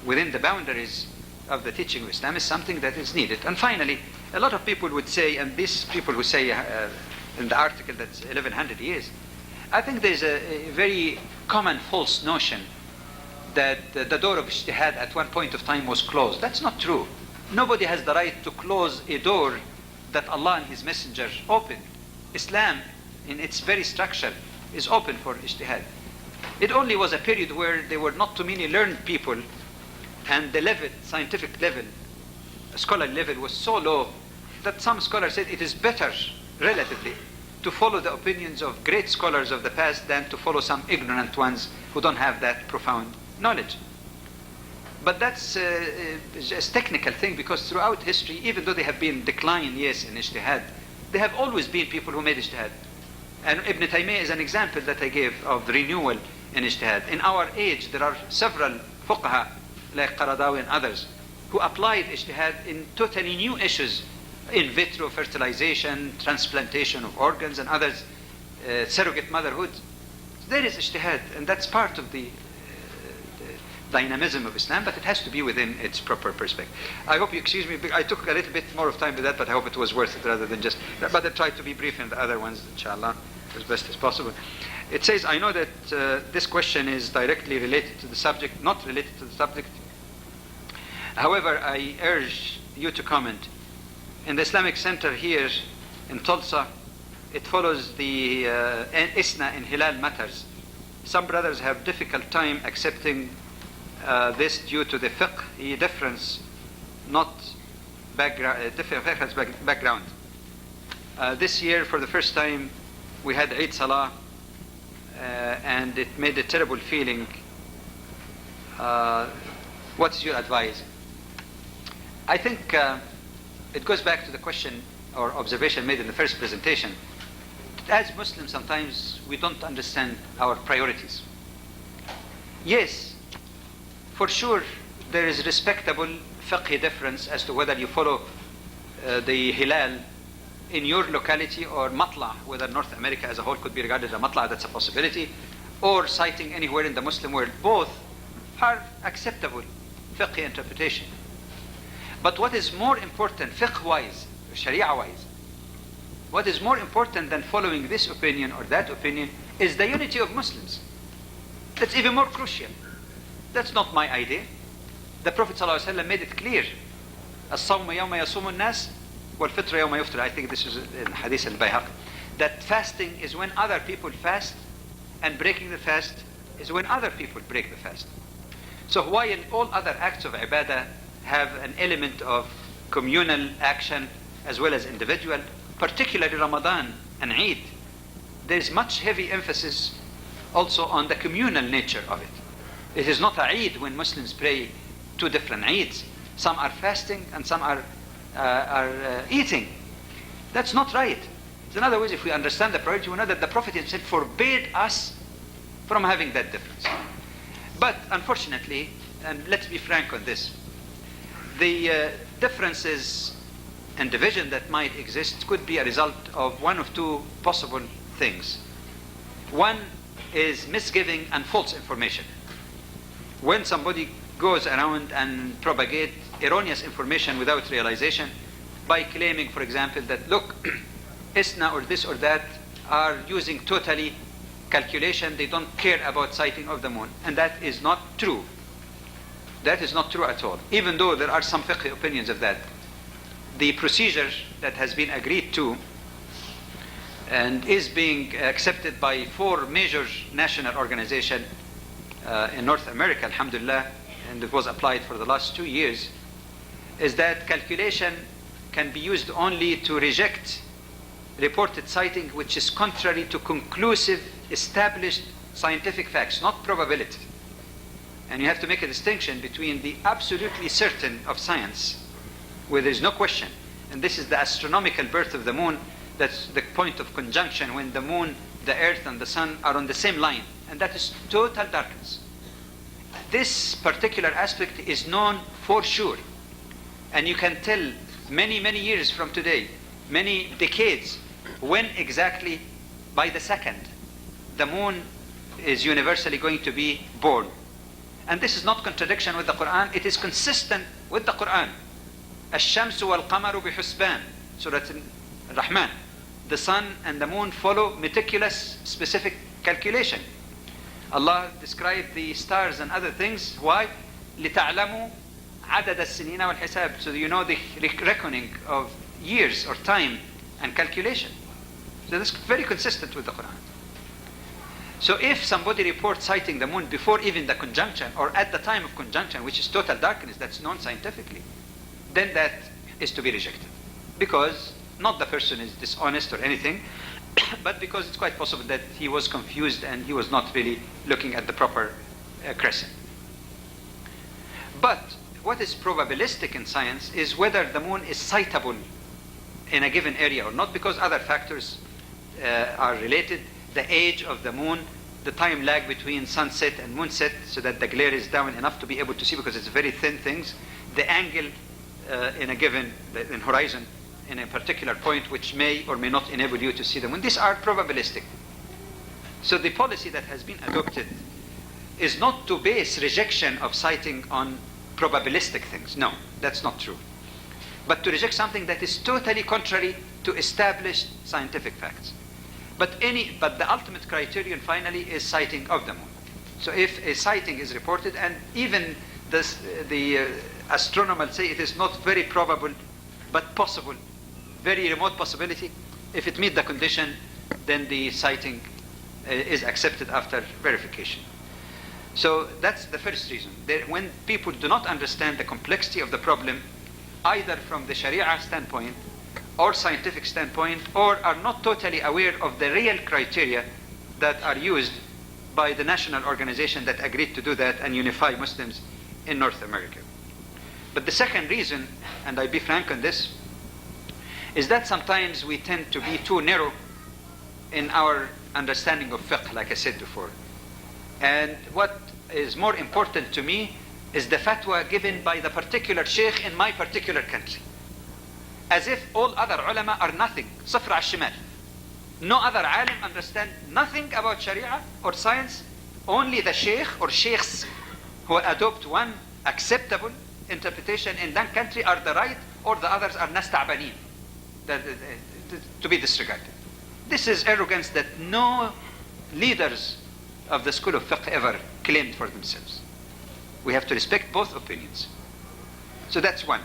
S3: within the boundaries of the teaching of Islam, is something that is needed. And finally, a lot of people would say, and these people who say in the article that's 1100 years, I think there's a very common false notion that the door of ijtihad at one point of time was closed. That's not true. Nobody has the right to close a door that Allah and His Messenger opened. Islam, in its very structure, is open for ijtihad. It only was a period where there were not too many learned people, and the level, scientific level, scholarly level, was so low that some scholars said it is better, relatively, to follow the opinions of great scholars of the past than to follow some ignorant ones who don't have that profound knowledge. But that's a technical thing, because throughout history, even though they have been declined, yes, in ijtihad, there have always been people who made ijtihad. And Ibn Taymiyyah is an example that I gave of renewal in ijtihad. In our age, there are several fuqaha, like Qaradawi and others, who applied ijtihad in totally new issues, in vitro fertilization, transplantation of organs and others, surrogate motherhood. There is ijtihad, and that's part of the dynamism of Islam, but it has to be within its proper perspective. I hope you excuse me, I took a little bit more of time with that, but I hope it was worth it rather than just, but I tried to be brief in the other ones, inshallah, as best as possible. It says, I know that this question is directly related to the subject, not related to the subject. However, I urge you to comment. In the Islamic Center here in Tulsa, it follows the ISNA in Hilal matters. Some brothers have difficult time accepting this due to the fiqh difference, not background. This year, for the first time, we had Eid Salah, and it made a terrible feeling. What's your advice? I think it goes back to the question or observation made in the first presentation. As Muslims, sometimes we don't understand our priorities. Yes, for sure, there is respectable fiqh difference as to whether you follow the Hilal in your locality or matla, whether North America as a whole could be regarded as a matla, that's a possibility, or sighting anywhere in the Muslim world. Both are acceptable fiqh interpretation. But what is more important, fiqh-wise, sharia-wise, what is more important than following this opinion or that opinion is the unity of Muslims. That's even more crucial. That's not my idea. The Prophet ﷺ made it clear. الصوم يوم يصوم الناس والفطر يوم يفطر. I think this is in Hadith al-Bayhaqi. That fasting is when other people fast, and breaking the fast is when other people break the fast. So while all other acts of ibadah have an element of communal action as well as individual, particularly Ramadan and Eid, there is much heavy emphasis also on the communal nature of it. It is not a Eid when Muslims pray two different Eids. Some are fasting and some are eating. That's not right. In other words, if we understand the priority, we know that the Prophet himself forbade us from having that difference. But unfortunately, and let's be frank on this, the differences and division that might exist could be a result of one of two possible things. One is misgiving and false information. When somebody goes around and propagate erroneous information without realization by claiming, for example, that look, ISNA or this or that are using totally calculation, they don't care about sighting of the moon. And that is not true. That is not true at all. Even though there are some fiqh opinions of that. The procedure that has been agreed to and is being accepted by 4 major national organizations in North America, alhamdulillah, and it was applied for the last 2 years, is that calculation can be used only to reject reported sighting which is contrary to conclusive, established scientific facts, not probability. And you have to make a distinction between the absolutely certain of science, where there is no question, and this is the astronomical birth of the moon. That's the point of conjunction when the moon, the earth, and the sun are on the same line, and that is total darkness. This particular aspect is known for sure, and you can tell many, many years from today, many decades, when exactly, by the second, the moon is universally going to be born. And this is not contradiction with the Quran, it is consistent with the Quran. الشمس والقمر بحسبان, Surah Al-Rahman. The sun and the moon follow meticulous, specific calculation. Allah described the stars and other things. Why? لِتَعْلَمُوا عَدَدَ السِّنِينَ وَالْحِسَابِ, so you know the reckoning of years or time and calculation. So that's very consistent with the Quran. So if somebody reports sighting the moon before even the conjunction, or at the time of conjunction, which is total darkness, that's known scientifically, then that is to be rejected. Because not the person is dishonest or anything, but because it's quite possible that he was confused and he was not really looking at the proper crescent. But what is probabilistic in science is whether the moon is sightable in a given area or not, because other factors are related. The age of the moon, the time lag between sunset and moonset, so that the glare is down enough to be able to see, because it's very thin things. The angle in a given horizon in a particular point, which may or may not enable you to see the moon. These are probabilistic. So the policy that has been adopted is not to base rejection of sighting on probabilistic things. No, that's not true. But to reject something that is totally contrary to established scientific facts. But the ultimate criterion finally is sighting of the moon. So if a sighting is reported, and even the astronomers say it is not very probable, but possible, very remote possibility, if it meets the condition, then the sighting is accepted after verification. So that's the first reason. When people do not understand the complexity of the problem, either from the Sharia standpoint or scientific standpoint, or are not totally aware of the real criteria that are used by the national organization that agreed to do that and unify Muslims in North America. But the second reason, and I'll be frank on this, is that sometimes we tend to be too narrow in our understanding of fiqh, like I said before. And what is more important to me is the fatwa given by the particular sheikh in my particular country. As if all other ulama are nothing, صفر على الشمال. No other alim understand nothing about Sharia or science. Only the sheikh or sheikhs who adopt one acceptable interpretation in that country are the right, or the others are nas ta'banin, to be disregarded. This is arrogance that no leaders of the school of fiqh ever claimed for themselves. We have to respect both opinions. So that's one.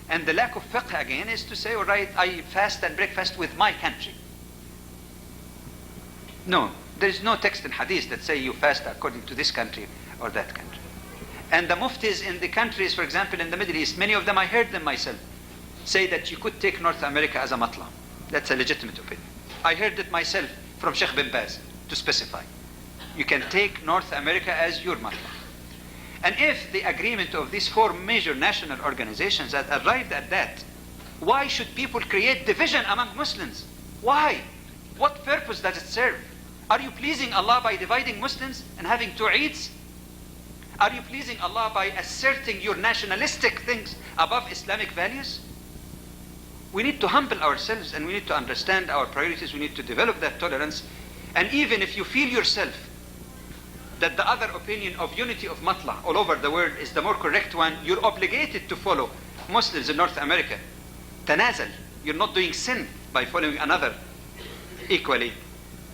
S3: And the lack of fiqh again is to say, all right, I fast and break fast with my country. No, there is no text in hadith that say you fast according to this country or that country. And the muftis in the countries, for example, in the Middle East, many of them, I heard them myself, say that you could take North America as a matla. That's a legitimate opinion. I heard it myself from Sheikh bin Baz to specify. You can take North America as your matla. And if the agreement of these four major national organizations had arrived at that, why should people create division among Muslims? Why? What purpose does it serve? Are you pleasing Allah by dividing Muslims and having two Eids? Are you pleasing Allah by asserting your nationalistic things above Islamic values? We need to humble ourselves and we need to understand our priorities. We need to develop that tolerance. And even if you feel yourself that the other opinion of unity of matla all over the world is the more correct one, you're obligated to follow Muslims in North America. Tanazal. You're not doing sin by following another equally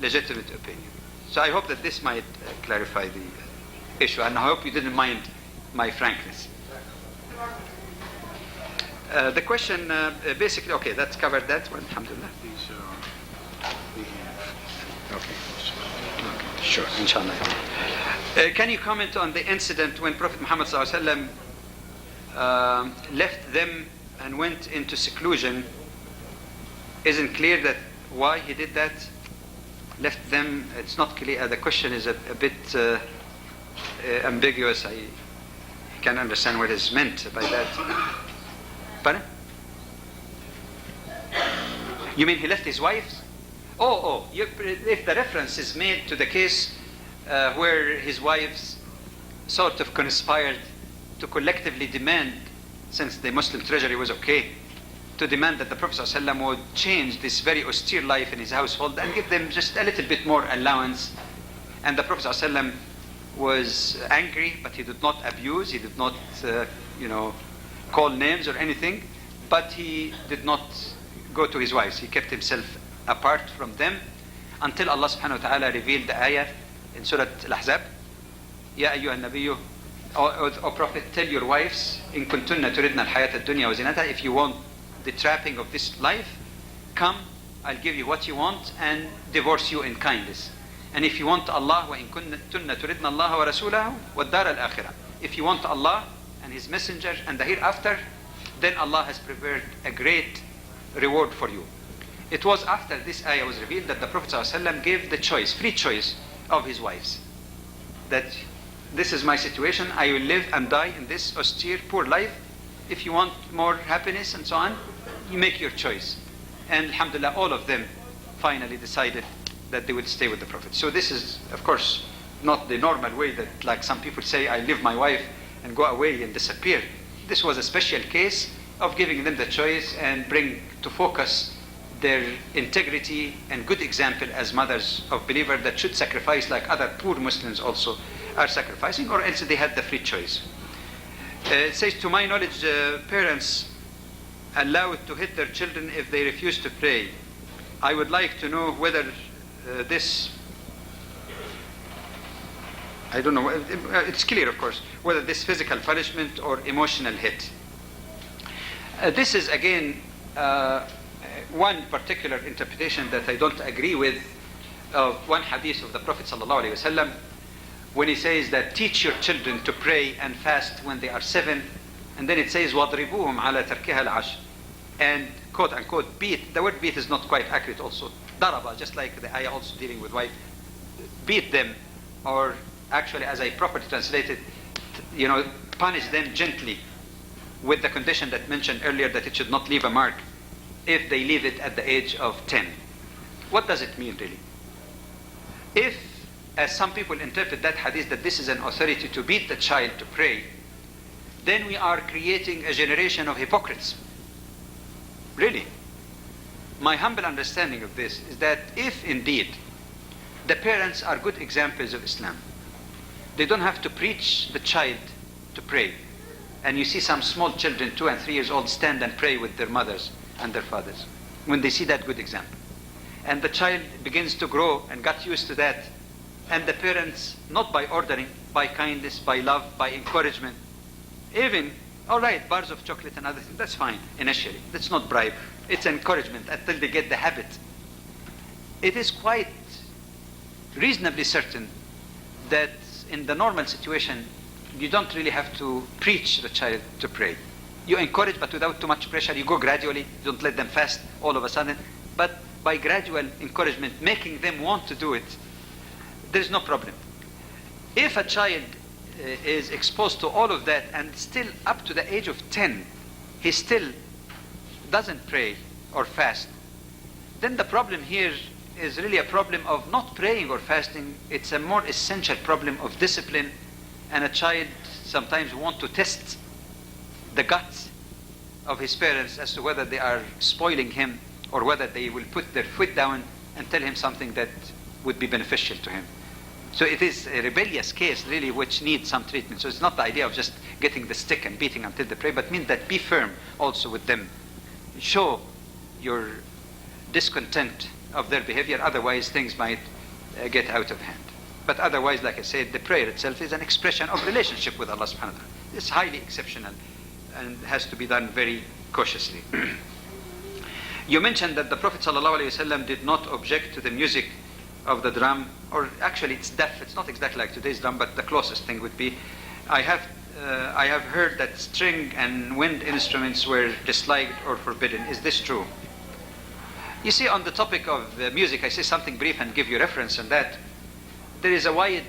S3: legitimate opinion. So I hope that this might clarify the issue, and I hope you didn't mind my frankness. The question basically, okay, that's covered that one, alhamdulillah. Okay, sure, inshallah. Can you comment on the incident when Prophet Muhammad ﷺ left them and went into seclusion? Isn't clear that why he did that? Left them, it's not clear. The question is a bit ambiguous. I can understand what is meant by that. Pardon? You mean he left his wives? If the reference is made to the case where his wives sort of conspired to collectively demand, since the Muslim treasury was okay, to demand that the Prophet ﷺ would change this very austere life in his household and give them just a little bit more allowance. And the Prophet ﷺ was angry, but he did not abuse, he did not, call names or anything, but he did not go to his wives. He kept himself apart from them until Allah subhanahu wa ta'ala revealed the ayah in Surah Al-Ahzab. Ya ayyuha nabiyyu, O Prophet, tell your wives, in kuntunna turidna al-hayat ad-dunya wa zinataha, if you want the trapping of this life, come, I'll give you what you want and divorce you in kindness. And if you want Allah, wa in kuntunna turidna Allah wa rasulahu wa ad-dar al-akhirah, if you want Allah and His Messenger and the hereafter, then Allah has prepared a great reward for you. It was after this ayah was revealed that the Prophet ﷺ gave the choice, free choice of his wives. That this is my situation, I will live and die in this austere, poor life. If you want more happiness and so on, you make your choice. And alhamdulillah, all of them finally decided that they would stay with the Prophet. So this is, of course, not the normal way that, like some people say, I leave my wife and go away and disappear. This was a special case of giving them the choice and bring to focus their integrity and good example as mothers of believers that should sacrifice like other poor Muslims also are sacrificing, or else they had the free choice. It says, to my knowledge, parents allowed to hit their children if they refuse to pray. I would like to know whether I don't know, it's clear, of course, whether this physical punishment or emotional hit. This is, again, one particular interpretation that I don't agree with of one hadith of the Prophet ﷺ when he says that teach your children to pray and fast when they are 7, and then it says وَضْرِبُوهُمْ عَلَى تَرْكِهَا الْعَشْرِ, and quote unquote beat. The word beat is not quite accurate also. Daraba, just like the ayah also dealing with wife. Beat them, or actually as I properly translated, punish them gently with the condition that mentioned earlier that it should not leave a mark if they leave it at the age of 10. What does it mean really? If, as some people interpret that hadith, that this is an authority to beat the child to pray, then we are creating a generation of hypocrites. Really. My humble understanding of this is that if indeed the parents are good examples of Islam, they don't have to preach the child to pray. And you see some small children, 2 and 3 years old, stand and pray with their mothers and their fathers when they see that good example. And the child begins to grow and got used to that. And the parents, not by ordering, by kindness, by love, by encouragement, even, all right, bars of chocolate and other things, that's fine initially. That's not bribe. It's encouragement until they get the habit. It is quite reasonably certain that in the normal situation, you don't really have to preach the child to pray. You encourage, but without too much pressure. You go gradually. Don't let them fast all of a sudden. But by gradual encouragement, making them want to do it, there's no problem. If a child is exposed to all of that, and still up to the age of 10, he still doesn't pray or fast, then the problem here is really a problem of not praying or fasting. It's a more essential problem of discipline, and a child sometimes want to test the guts of his parents as to whether they are spoiling him or whether they will put their foot down and tell him something that would be beneficial to him. So it is a rebellious case really which needs some treatment. So it's not the idea of just getting the stick and beating until they pray, but means that be firm also with them. Show your discontent of their behavior, otherwise things might get out of hand. But otherwise, like I said, the prayer itself is an expression of relationship with Allah subhanahu wa ta'ala. It's highly exceptional and has to be done very cautiously. You mentioned that the Prophet ﷺ did not object to the music of the drum, or actually it's deaf. It's not exactly like today's drum, but the closest thing would be. I have heard that string and wind instruments were disliked or forbidden. Is this true? You see, on the topic of music, I say something brief and give you reference on that. There is a wide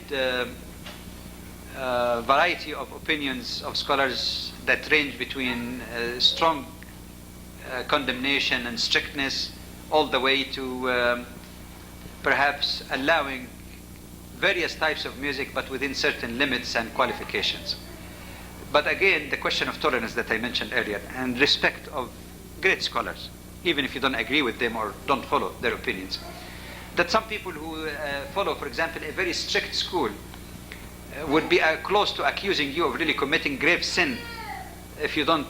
S3: variety of opinions of scholars that range between strong condemnation and strictness all the way to perhaps allowing various types of music but within certain limits and qualifications. But again, the question of tolerance that I mentioned earlier and respect of great scholars, even if you don't agree with them or don't follow their opinions. That some people who follow, for example, a very strict school would be close to accusing you of really committing grave sin if you don't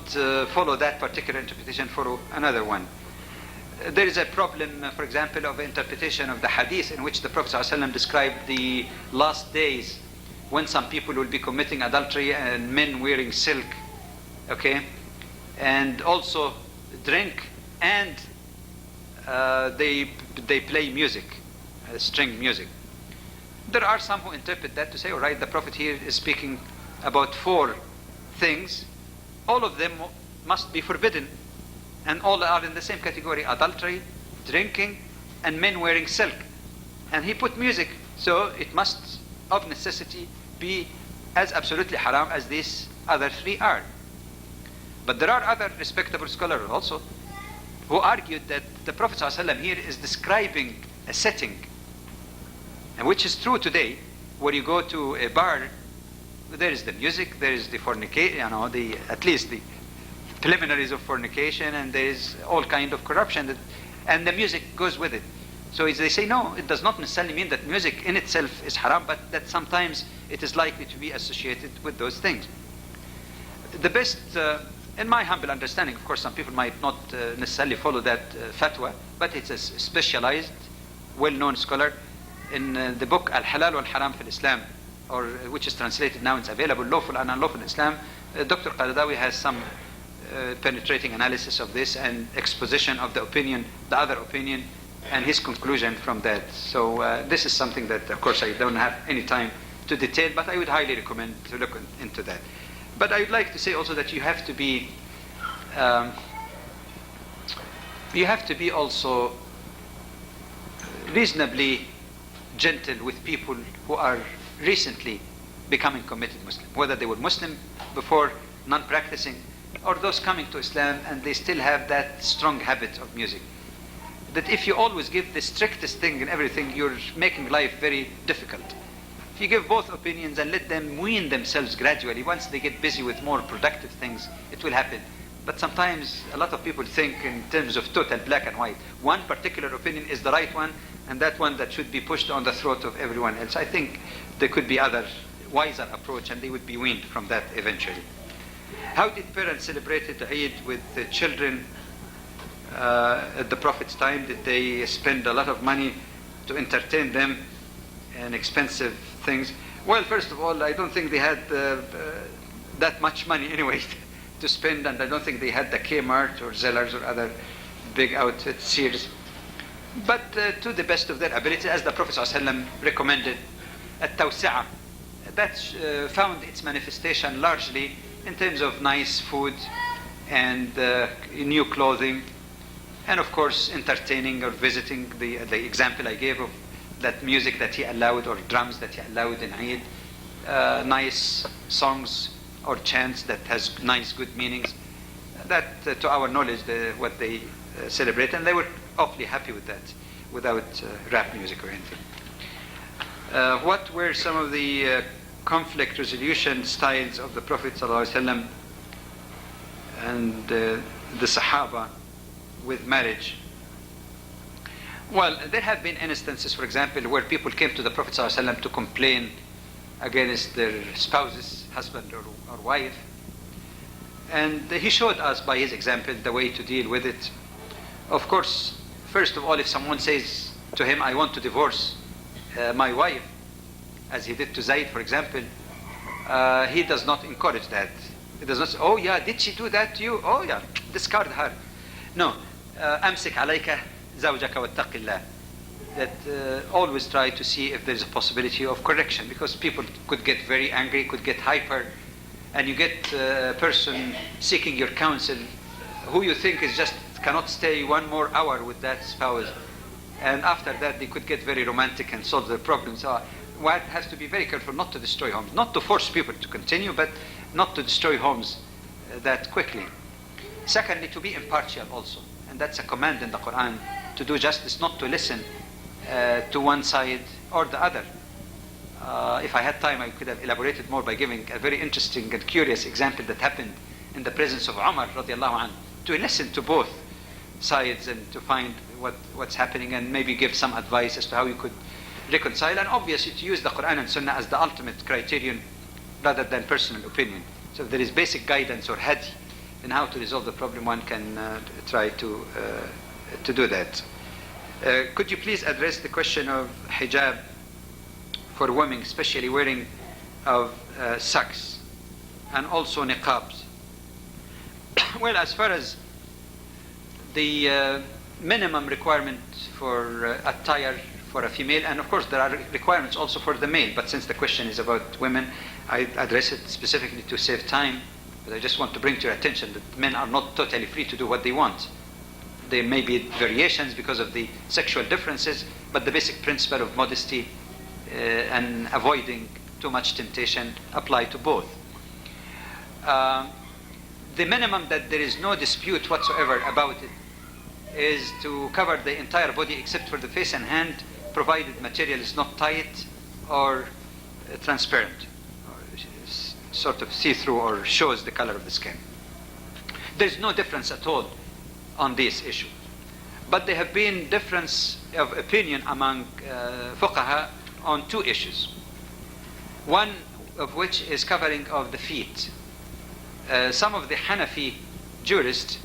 S3: follow that particular interpretation, follow another one. There is a problem, for example, of interpretation of the hadith in which the Prophet ﷺ described the last days when some people will be committing adultery and men wearing silk, okay, and also drink, and they play music, string music. There are some who interpret that to say, all right, the Prophet here is speaking about 4 things. All of them must be forbidden, and all are in the same category: adultery, drinking, and men wearing silk. And he put music, so it must of necessity be as absolutely haram as these other 3 are. But there are other respectable scholars also who argued that the Prophet ﷺ here is describing a setting, and which is true today, where you go to a bar, there is the music, there is the fornication, at least the preliminaries of fornication, and there is all kind of corruption, and the music goes with it. So they say, no, it does not necessarily mean that music in itself is haram, but that sometimes it is likely to be associated with those things. The best, in my humble understanding, of course, some people might not necessarily follow that fatwa, but it's a specialized, well-known scholar in the book Al-Halal wal-Haram fil Islam, or which is translated now, it's available, Lawful and Unlawful Islam. Dr. Badawi has some penetrating analysis of this and exposition of the opinion, the other opinion, and his conclusion from that. So this is something that, of course, I don't have any time to detail, but I would highly recommend to look into that. But I would like to say also that you have to be also reasonably gentle with people who are recently becoming committed Muslim, whether they were Muslim before, non-practicing, or those coming to Islam and they still have that strong habit of music. That if you always give the strictest thing in everything, you're making life very difficult. If you give both opinions and let them wean themselves gradually, once they get busy with more productive things, it will happen. But sometimes a lot of people think in terms of total black and white. One particular opinion is the right one, and that one that should be pushed on the throat of everyone else. I think there could be other wiser approach, and they would be weaned from that eventually. How did parents celebrate the Eid with the children at the Prophet's time? Did they spend a lot of money to entertain them and expensive things? Well, first of all, I don't think they had that much money anyway to spend, and I don't think they had the Kmart or Zellers or other big outfits, Sears. But to the best of their ability, as the Prophet ﷺ recommended, at-tawsi'ah, that found its manifestation largely in terms of nice food and new clothing, and of course entertaining or visiting. The example I gave of that music that he allowed, or drums that he allowed in Eid, nice songs or chants that has nice, good meanings. That, to our knowledge, what they celebrate, and they were awfully happy with that, without rap music or anything. What were some of the conflict resolution styles of the Prophet ﷺ and the Sahaba with marriage? Well, there have been instances, for example, where people came to the Prophet ﷺ to complain against their spouses, husband or wife. And he showed us by his example the way to deal with it. Of course, first of all, if someone says to him, I want to divorce my wife, as he did to Zayd, for example, he does not encourage that. He does not say, oh yeah, did she do that to you? Oh yeah, discard her. No, أمسك عليك زوجك واتق الله. That always try to see if there is a possibility of correction, because people could get very angry, could get hyper, and you get a person seeking your counsel who you think is just cannot stay one more hour with that spouse, and after that they could get very romantic and solve their problems. So one has to be very careful not to destroy homes, not to force people to continue, but not to destroy homes that quickly. Secondly, to be impartial also, and that's a command in the Quran, to do justice, not to listen to one side or the other. If I had time, I could have elaborated more by giving a very interesting and curious example that happened in the presence of Umar radiallahu anhu, to listen to both sides and to find what's happening, and maybe give some advice as to how you could reconcile, and obviously to use the Quran and Sunnah as the ultimate criterion rather than personal opinion. So if there is basic guidance or hadi in how to resolve the problem, one can try to do that. Could you please address the question of hijab for women, especially wearing of socks, and also niqabs? Well, as far as the minimum requirement for attire for a female, and of course there are requirements also for the male, but since the question is about women, I address it specifically to save time, but I just want to bring to your attention that men are not totally free to do what they want. There may be variations because of the sexual differences, but the basic principle of modesty and avoiding too much temptation apply to both. The minimum that there is no dispute whatsoever about it is to cover the entire body except for the face and hand, provided material is not tight or transparent, or sort of see-through or shows the color of the skin. There's no difference at all on this issue. But there have been difference of opinion among fuqaha on two issues. One of which is covering of the feet. Some of the Hanafi jurists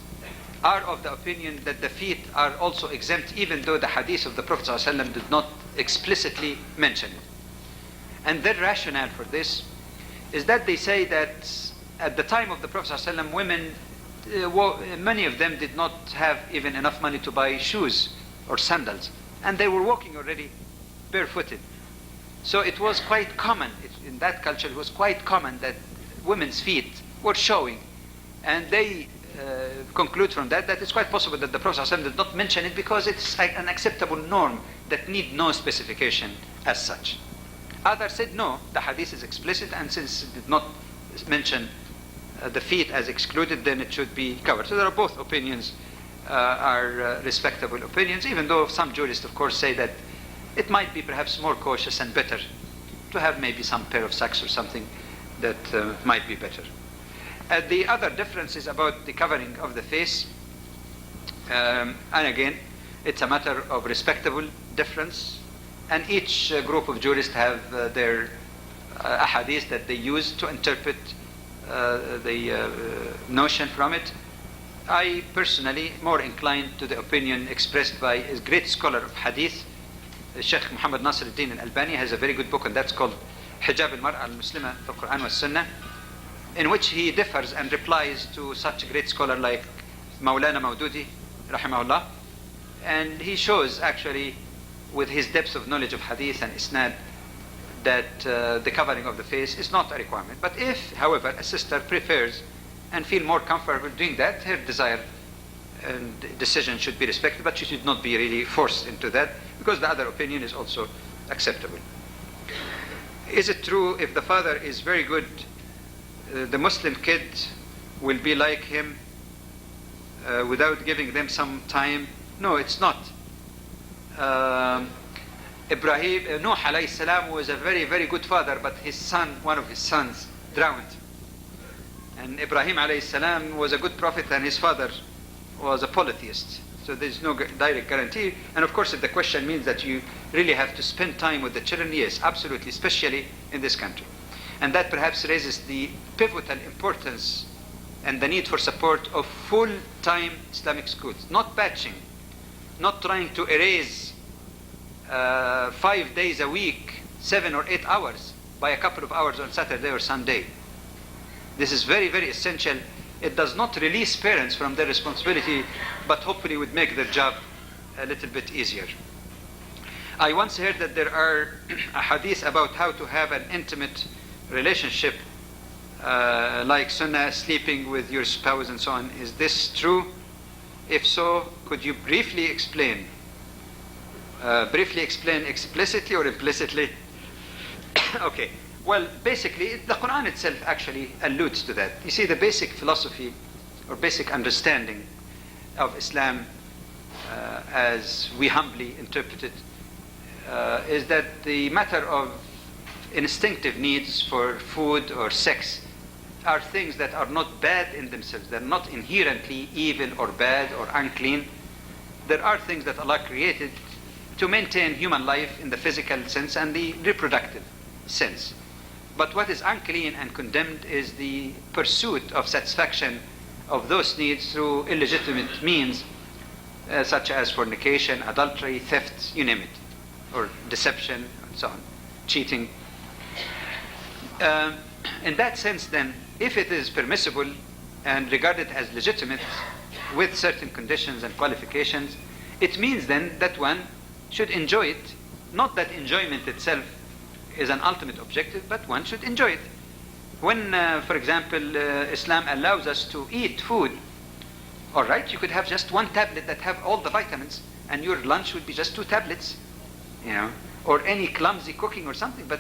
S3: are of the opinion that the feet are also exempt, even though the hadith of the Prophet ﷺ did not explicitly mention it. And their rationale for this is that they say that at the time of the Prophet ﷺ, women, many of them did not have even enough money to buy shoes or sandals, and they were walking already barefooted. So it was quite common, in that culture it was quite common that women's feet were showing, and they conclude from that it's quite possible that the Prophet ﷺ did not mention it because it's an acceptable norm that need no specification as such. Others said no, the hadith is explicit, and since it did not mention the feet as excluded, then it should be covered. So there are both opinions, are respectable opinions, even though some jurists of course say that it might be perhaps more cautious and better to have maybe some pair of socks or something that might be better. The other difference is about the covering of the face, and again it's a matter of respectable difference, and each group of jurists have their ahadith that they use to interpret the notion from it. I personally more inclined to the opinion expressed by a great scholar of hadith, Sheikh Muhammad Nasir al-Din al-Albani has a very good book, and that's called Hijab al-Mar'a al-Muslima fi al-Quran wa Sunnah, in which he differs and replies to such a great scholar like Maulana Maududi, rahimahullah, and he shows actually with his depth of knowledge of hadith and isnad that the covering of the face is not a requirement. But if, however, a sister prefers and feel more comfortable doing that, her desire and decision should be respected, but she should not be really forced into that, because the other opinion is also acceptable. Is it true if the father is very good the Muslim kid will be like him without giving them some time. No, it's not. Nuh alayhi salam was a very, very good father, but his son, one of his sons, drowned. And Ibrahim alayhi salam was a good prophet, and his father was a polytheist. So there's no direct guarantee. And of course, if the question means that you really have to spend time with the children, yes, absolutely, especially in this country. And that perhaps raises the pivotal importance and the need for support of full-time Islamic schools, not patching, not trying to erase 5 days a week, 7 or 8 hours by a couple of hours on Saturday or Sunday. This is very, very essential. It does not release parents from their responsibility, but hopefully would make their job a little bit easier. I once heard that there are a hadith about how to have an intimate relationship, like sunnah, sleeping with your spouse and so on. Is this true? If so, could you briefly explain? Briefly explain explicitly or implicitly? Okay. Well, basically, the Quran itself actually alludes to that. You see, the basic philosophy or basic understanding of Islam, as we humbly interpret it, is that the matter of instinctive needs for food or sex are things that are not bad in themselves. They're not inherently evil or bad or unclean. There are things that Allah created to maintain human life in the physical sense and the reproductive sense. But what is unclean and condemned is the pursuit of satisfaction of those needs through illegitimate means, such as fornication, adultery, theft, you name it, or deception, and so on, cheating. In that sense, then, if it is permissible and regarded as legitimate with certain conditions and qualifications, it means then that one should enjoy it. Not that enjoyment itself is an ultimate objective, but one should enjoy it. When, for example, Islam allows us to eat food, all right, you could have just one tablet that have all the vitamins, and your lunch would be just 2 tablets, or any clumsy cooking or something. But,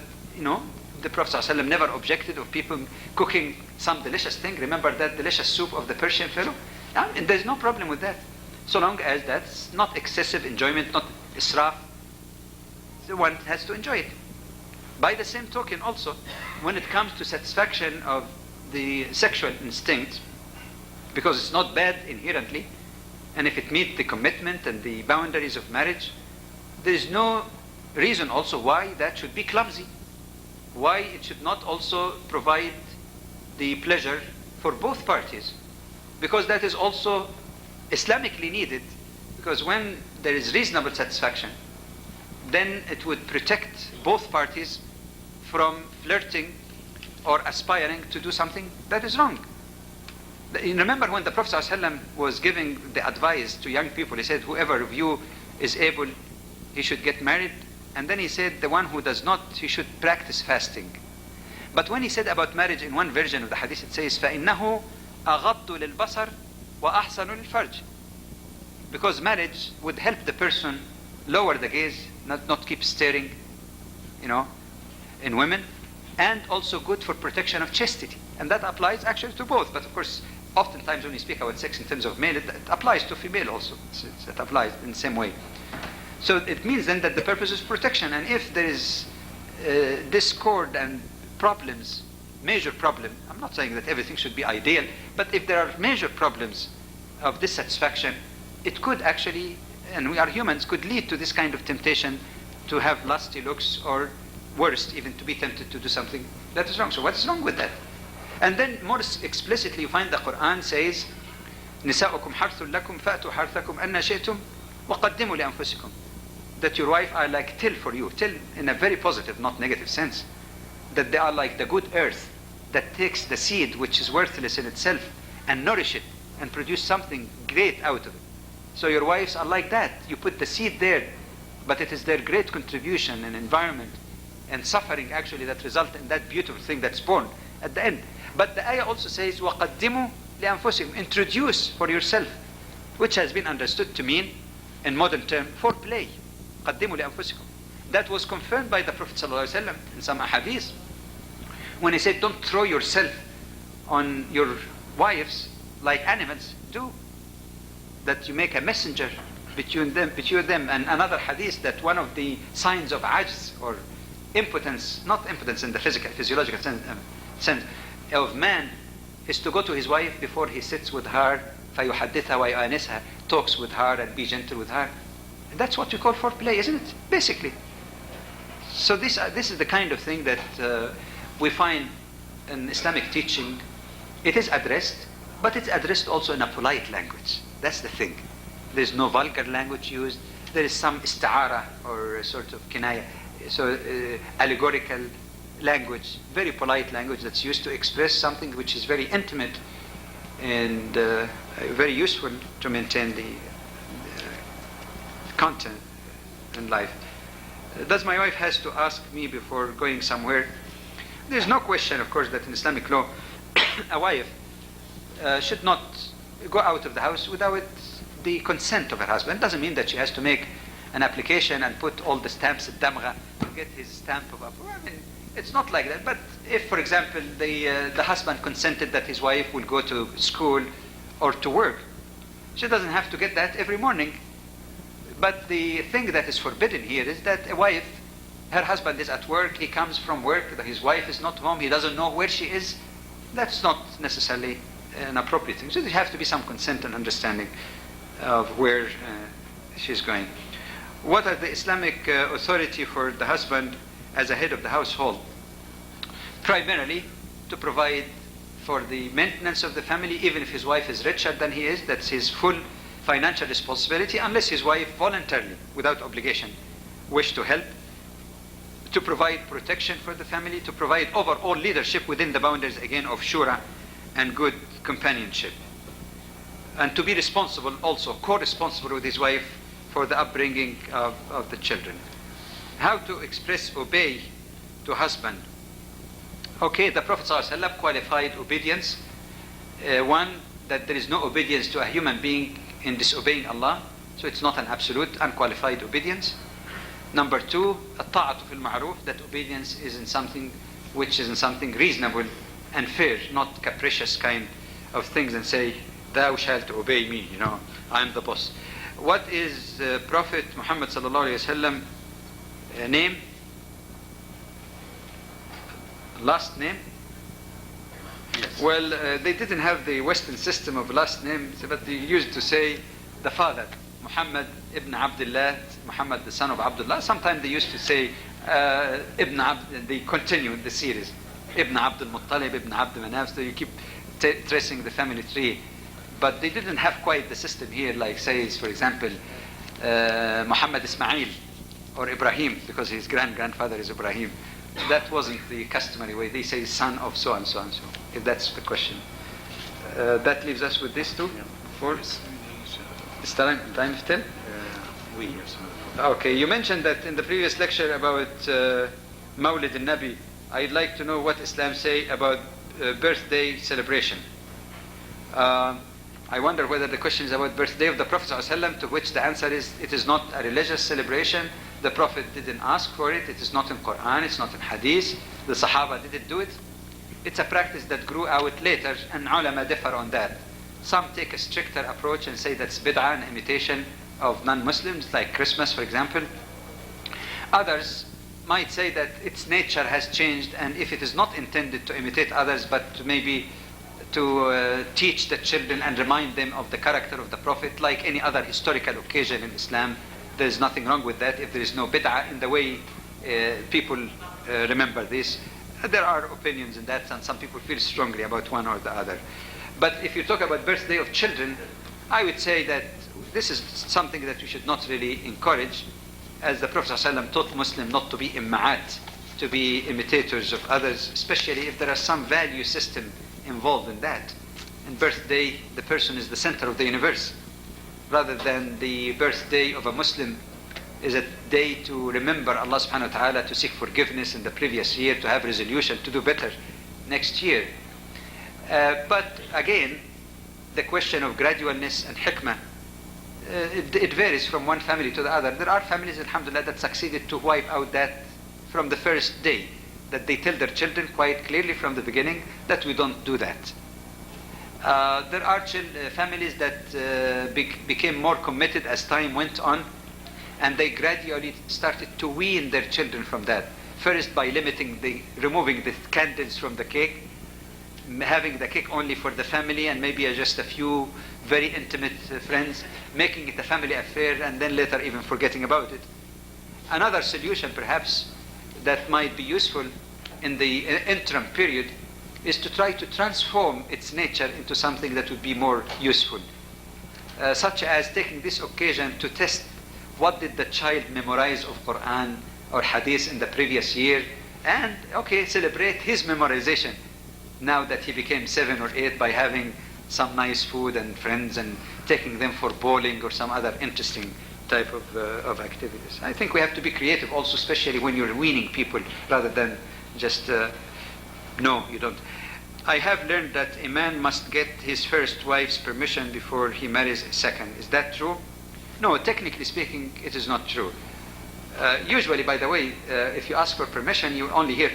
S3: the Prophet ﷺ never objected of people cooking some delicious thing. Remember that delicious soup of the Persian fellow? And there's no problem with that, so long as that's not excessive enjoyment, not israf. So one has to enjoy it. By the same token also, when it comes to satisfaction of the sexual instinct, because it's not bad inherently, and if it meets the commitment and the boundaries of marriage, there is no reason also why that should be clumsy, why it should not also provide the pleasure for both parties, because that is also Islamically needed, because when there is reasonable satisfaction, then it would protect both parties from flirting or aspiring to do something that is wrong. You remember when the Prophet ﷺ was giving the advice to young people, he said, whoever of you is able, he should get married. And then he said, the one who does not, he should practice fasting. But when he said about marriage in one version of the hadith, it says, فَإِنَّهُ أَغَضُّ لِلْبَصَرِ وَأَحْسَنُ لِلْفَرْجِ. Because marriage would help the person lower the gaze, not keep staring, in women, and also good for protection of chastity. And that applies actually to both. But of course, oftentimes when we speak about sex in terms of male, it applies to female also. It applies in the same way. So it means then that the purpose is protection. And if there is discord and problems, major problem, I'm not saying that everything should be ideal, but if there are major problems of dissatisfaction, it could actually, and we are humans, could lead to this kind of temptation to have lusty looks, or worst, even to be tempted to do something that is wrong. So what's wrong with that? And then more explicitly you find the Quran says, نِسَاؤُكُمْ حَرْثٌ لَكُمْ فَأْتُوا حَرْثَكُمْ أَنَّ شِئْتُمْ وَقَدِّمُوا لِأَنفُسِكُمْ. That your wife are like till for you, till in a very positive, not negative sense. That they are like the good earth that takes the seed which is worthless in itself and nourish it and produce something great out of it. So your wives are like that. You put the seed there, but it is their great contribution and environment and suffering actually that result in that beautiful thing that's born at the end. But the ayah also says, وَقَدِّمُوا لِأَنفُسِكُمْ. Introduce for yourself, which has been understood to mean, in modern term, foreplay. قَدِّمُوا لِأَنفُسِكُمْ. That was confirmed by the Prophet ﷺ in some ahadith, when he said, don't throw yourself on your wives like animals do. That you make a messenger between them. And another hadith that one of the signs of ajz or impotence, not impotence in the physiological sense of man, is to go to his wife before he sits with her, فَيُحَدِّثَهَا وَيُآنِسَهَا, talks with her and be gentle with her. And that's what we call foreplay, isn't it? Basically. So this is the kind of thing that we find in Islamic teaching. It is addressed, but it's addressed also in a polite language. That's the thing. There's no vulgar language used. There is some isti'ara or sort of kinaya, so allegorical language, very polite language that's used to express something which is very intimate and very useful to maintain the content in life. Does my wife has to ask me before going somewhere? There's no question, of course, that in Islamic law, a wife should not go out of the house without the consent of her husband. It doesn't mean that she has to make an application and put all the stamps at damgha to get his stamp of approval. I mean, it's not like that. But if, for example, the husband consented that his wife will go to school or to work, she doesn't have to get that every morning. But the thing that is forbidden here is that a wife, her husband is at work, he comes from work, his wife is not home, he doesn't know where she is. That's not necessarily an appropriate thing. So there have to be some consent and understanding of where she's going. What are the Islamic authority for the husband as a head of the household? Primarily to provide for the maintenance of the family, even if his wife is richer than he is. That's his full financial responsibility, unless his wife voluntarily, without obligation, wish to help. To provide protection for the family, to provide overall leadership within the boundaries, again, of shura and good companionship. And to be responsible, also co-responsible with his wife for the upbringing of the children. How to express obey to husband? Okay, the Prophet ﷺ qualified obedience. One, that there is no obedience to a human being in disobeying Allah, so it's not an absolute, unqualified obedience. Number two, الطاعة في المعروف, that obedience is in something which is in something reasonable and fair, not capricious kind of things and say, thou shalt obey me, I'm the boss. What is Prophet Muhammad sallallahu alayhi wasallam name? Last name?
S4: Yes.
S3: Well, they didn't have the Western system of last name, but they used to say the father, Muhammad ibn Abdullah, Muhammad the son of Abdullah. Sometimes they used to say Ibn Abd, they continue the series. Ibn Abdul Muttalib, Ibn Abd Manaf, so you keep tracing the family tree. But they didn't have quite the system here, like says, for example, Muhammad Ismail or Ibrahim, because his grandfather is Ibrahim. That wasn't the customary way. They say son of so and so and so, if that's the question. That leaves us with this too?
S4: Yeah.
S3: Four? Is time still?
S4: We yes.
S3: Okay, you mentioned that in the previous lecture about Mawlid al-Nabi. I'd like to know what Islam say about birthday celebration. I wonder whether the question is about birthday of the Prophet ﷺ, to which the answer is, it is not a religious celebration. The Prophet didn't ask for it. It is not in Quran. It's not in Hadith. The Sahaba didn't do it. It's a practice that grew out later, and ulama differ on that. Some take a stricter approach and say that's bid'ah, an imitation of non-Muslims, like Christmas, for example. Others might say that its nature has changed, and if it is not intended to imitate others, but to maybe to teach the children and remind them of the character of the Prophet, like any other historical occasion in Islam, there is nothing wrong with that if there is no bid'ah in the way people remember this. There are opinions in that, and some people feel strongly about one or the other. But if you talk about birthday of children, I would say that this is something that we should not really encourage, as the Prophet ﷺ taught Muslims not to be imma'at, to be imitators of others, especially if there are some value system involved in that. In birthday, the person is the center of the universe, rather than the birthday of a Muslim is a day to remember Allah subhanahu wa ta'ala, to seek forgiveness in the previous year, to have resolution to do better next year. But again, the question of gradualness and hikmah, it varies from one family to the other. There are families, alhamdulillah, that succeeded to wipe out that from the first day. that they tell their children quite clearly from the beginning that we don't do that. There are families that became more committed as time went on, and they gradually started to wean their children from that. First by removing the candles from the cake, having the cake only for the family and maybe just a few very intimate friends, making it a family affair, and then later even forgetting about it. Another solution perhaps that might be useful in the interim period is to try to transform its nature into something that would be more useful, such as taking this occasion to test what did the child memorize of Quran or Hadith in the previous year, and celebrate his memorization now that he became 7 or 8 by having some nice food and friends and taking them for bowling or some other interesting type of activities. I think we have to be creative also, especially when you're weaning people rather than just no, you don't. I have learned that a man must get his first wife's permission before he marries a second. Is that true? No, technically speaking, it is not true. Usually, by the way, if you ask for permission, you only hear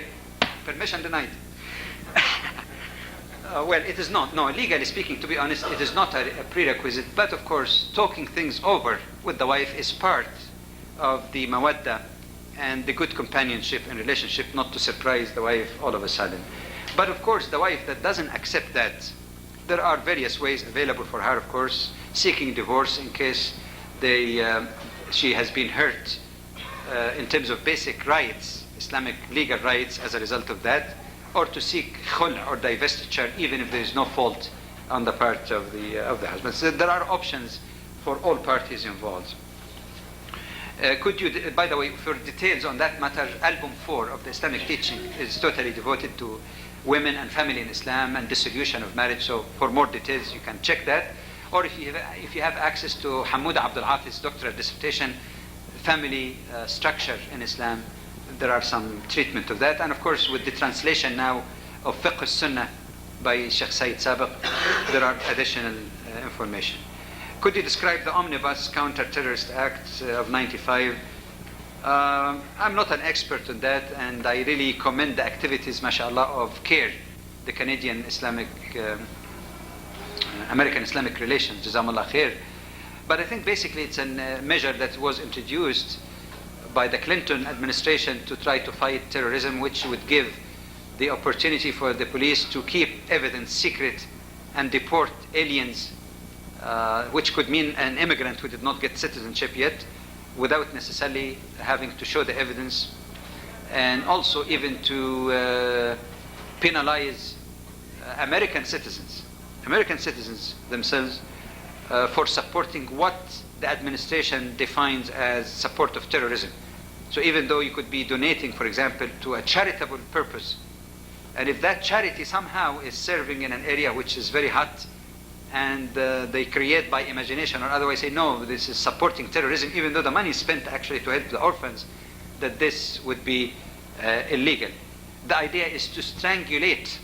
S3: permission denied. Well, it is not. No, legally speaking, to be honest, it is not a prerequisite. But of course, talking things over with the wife is part of the mawadda and the good companionship and relationship, not to surprise the wife all of a sudden. But of course, the wife that doesn't accept that, there are various ways available for her, of course, seeking divorce in case she has been hurt in terms of basic rights, Islamic legal rights as a result of that, or to seek khul or divestiture even if there is no fault on the part of the husband. So there are options for all parties involved. Could you, by the way, for details on that matter, album 4 of the Islamic teaching is totally devoted to women and family in Islam and dissolution of marriage. So for more details, you can check that. Or if you have access to Hamoud Abdul Hafiz's doctoral dissertation, Family Structure in Islam, there are some treatment of that. And of course, with the translation now of Fiqh al-Sunnah by Sheikh Sayyid Sabiq, there are additional information. Could you describe the Omnibus Counter-Terrorist Act of 95? I'm not an expert on that, and I really commend the activities, mashallah, of CARE, the Canadian American Islamic Relations, Jazamallah khair. But I think basically it's a measure that was introduced by the Clinton administration to try to fight terrorism, which would give the opportunity for the police to keep evidence secret and deport aliens, which could mean an immigrant who did not get citizenship yet, without necessarily having to show the evidence, and also even to penalize American citizens themselves for supporting what the administration defines as support of terrorism. So even though you could be donating, for example, to a charitable purpose, and if that charity somehow is serving in an area which is very hot, and they create by imagination or otherwise say, no, this is supporting terrorism, even though the money is spent actually to help the orphans, that this would be illegal. The idea is to strangulate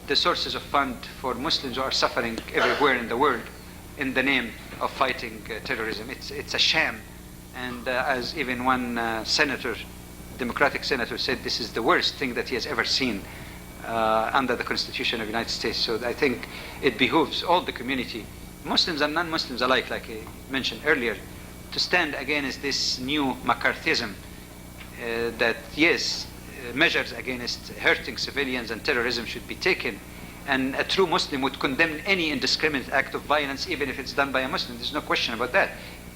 S3: the sources of fund for Muslims who are suffering everywhere in the world in the name of fighting terrorism. It's a sham. And as even one Democratic senator said, this is the worst thing that he has ever seen under the Constitution of the United States. So I think it behooves all the community, Muslims and non-Muslims alike, like I mentioned earlier, to stand against this new McCarthyism that, yes, measures against hurting civilians and terrorism should be taken. And a true Muslim would condemn any indiscriminate act of violence, even if it's done by a Muslim. There's no question about that.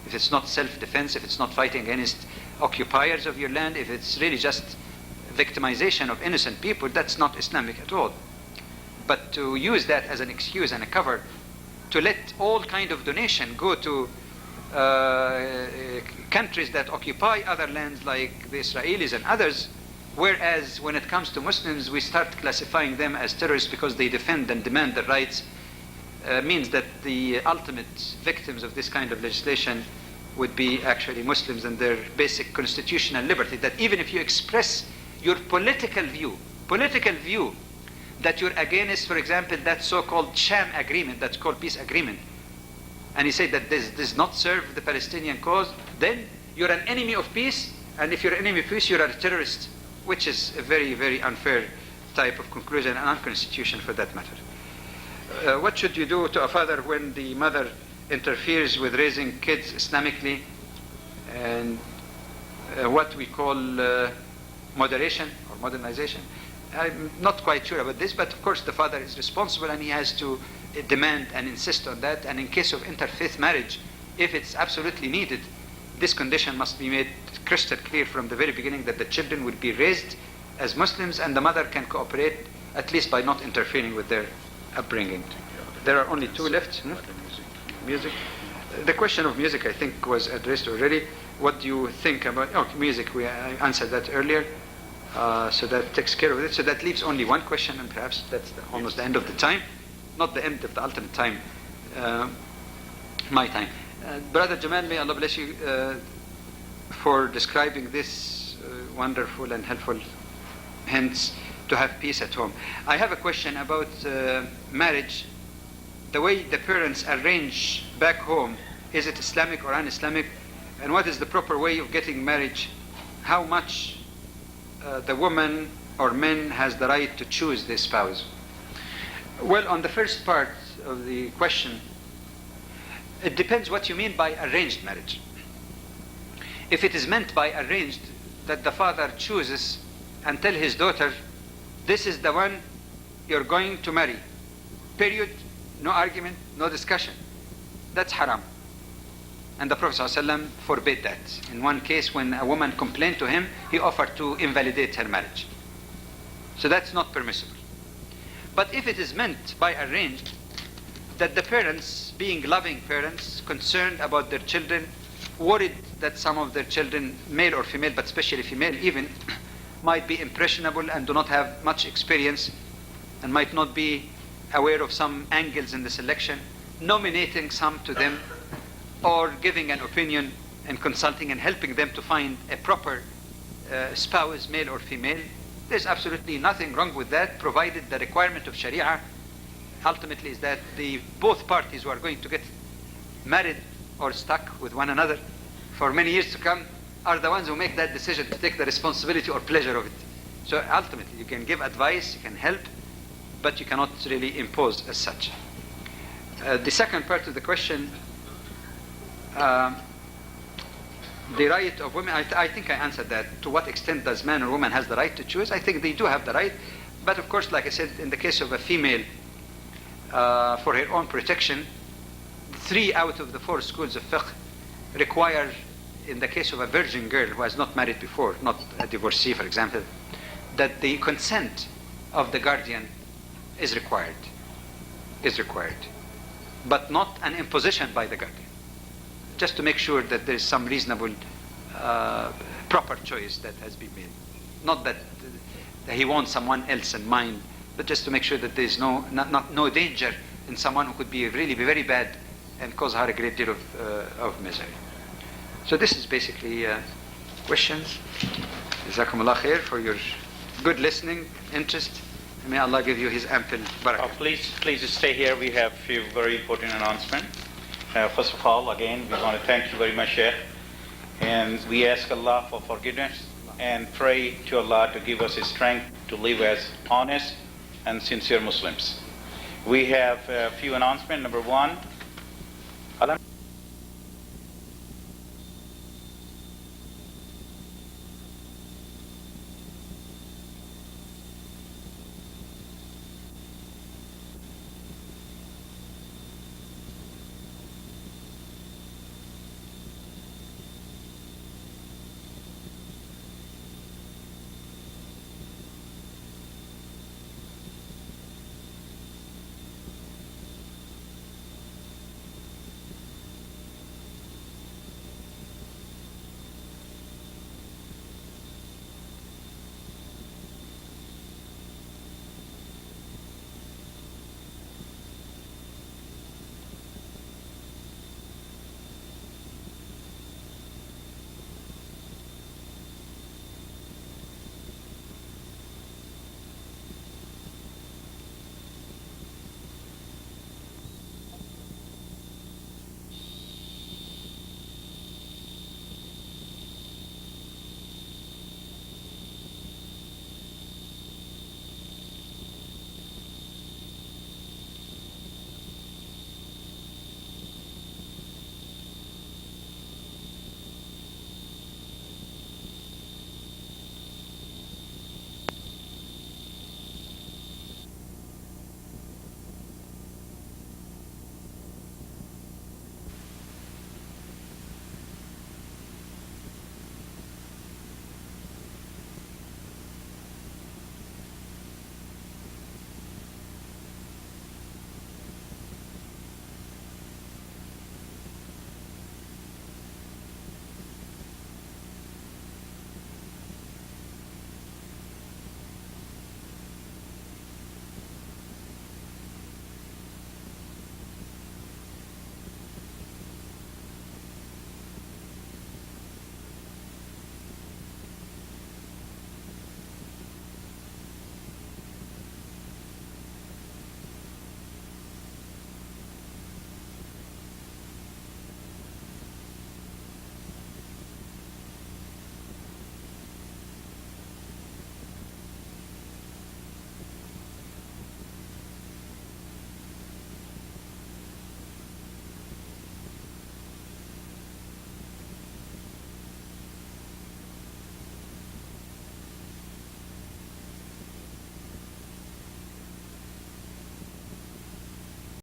S3: If it's not self-defense, if it's not fighting against occupiers of your land, if it's really just victimization of innocent people, that's not Islamic at all. But to use that as an excuse and a cover to let all kind of donation go to countries that occupy other lands like the Israelis and others, whereas when it comes to Muslims, we start classifying them as terrorists because they defend and demand their rights, means that the ultimate victims of this kind of legislation would be actually Muslims and their basic constitutional liberty, that even if you express your political view that you're against, for example, that so-called sham agreement that's called peace agreement, and he said that this does not serve the Palestinian cause, then you're an enemy of peace, and if you're an enemy of peace, you're a terrorist. which is a very, very unfair type of conclusion and unconstitutional for that matter. What should you do to a father when the mother interferes with raising kids Islamically, and what we call moderation or modernization? I'm not quite sure about this, but of course the father is responsible and he has to demand and insist on that. And in case of interfaith marriage, if it's absolutely needed, this condition must be made crystal clear from the very beginning, that the children will be raised as Muslims and the mother can cooperate, at least by not interfering with their upbringing. There are only two left. Music. The question of music, I think, was addressed already. What do you think about music? I answered that earlier. So that takes care of it. So that leaves only one question, and perhaps that's almost the end of the time. Not the end of the ultimate time, my time. Brother Jamal, may Allah bless you for describing this wonderful and helpful hints to have peace at home. I have a question about marriage. The way the parents arrange back home, is it Islamic or un-Islamic? And what is the proper way of getting marriage? How much the woman or man has the right to choose their spouse? Well, on the first part of the question, it depends what you mean by arranged marriage. If it is meant by arranged that the father chooses and tell his daughter, this is the one you're going to marry, period, no argument, no discussion, that's haram. And the Prophet ﷺ forbade that. In one case, when a woman complained to him, he offered to invalidate her marriage. So that's not permissible. But if it is meant by arranged that the parents, being loving parents, concerned about their children, worried that some of their children, male or female, but especially female even, might be impressionable and do not have much experience and might not be aware of some angles in the selection, nominating some to them or giving an opinion and consulting and helping them to find a proper spouse, male or female, there's absolutely nothing wrong with that, provided the requirement of Sharia ultimately is that both parties who are going to get married or stuck with one another for many years to come are the ones who make that decision to take the responsibility or pleasure of it. So ultimately you can give advice, you can help, but you cannot really impose as such. The second part of the question, the right of women, I think I answered that. To what extent does man or woman has the right to choose? I think they do have the right, but of course, like I said, in the case of a female, for her own protection, 3 out of the 4 schools of fiqh require, in the case of a virgin girl who has not married before, not a divorcee, for example, that the consent of the guardian is required, but not an imposition by the guardian, just to make sure that there is some reasonable, proper choice that has been made. Not that he wants someone else in mind, but just to make sure that there is no danger in someone who could be very bad and cause her a great deal of misery. So this is basically questions. Jazakumullah khair for your good listening, interest. May Allah give you His ample barakah.
S1: Please stay here. We have a few very important announcements. First of all, again, we want to thank you very much, Sheikh. And we ask Allah for forgiveness and pray to Allah to give us His strength to live as honest and sincere Muslims. We have a few announcements. Number one,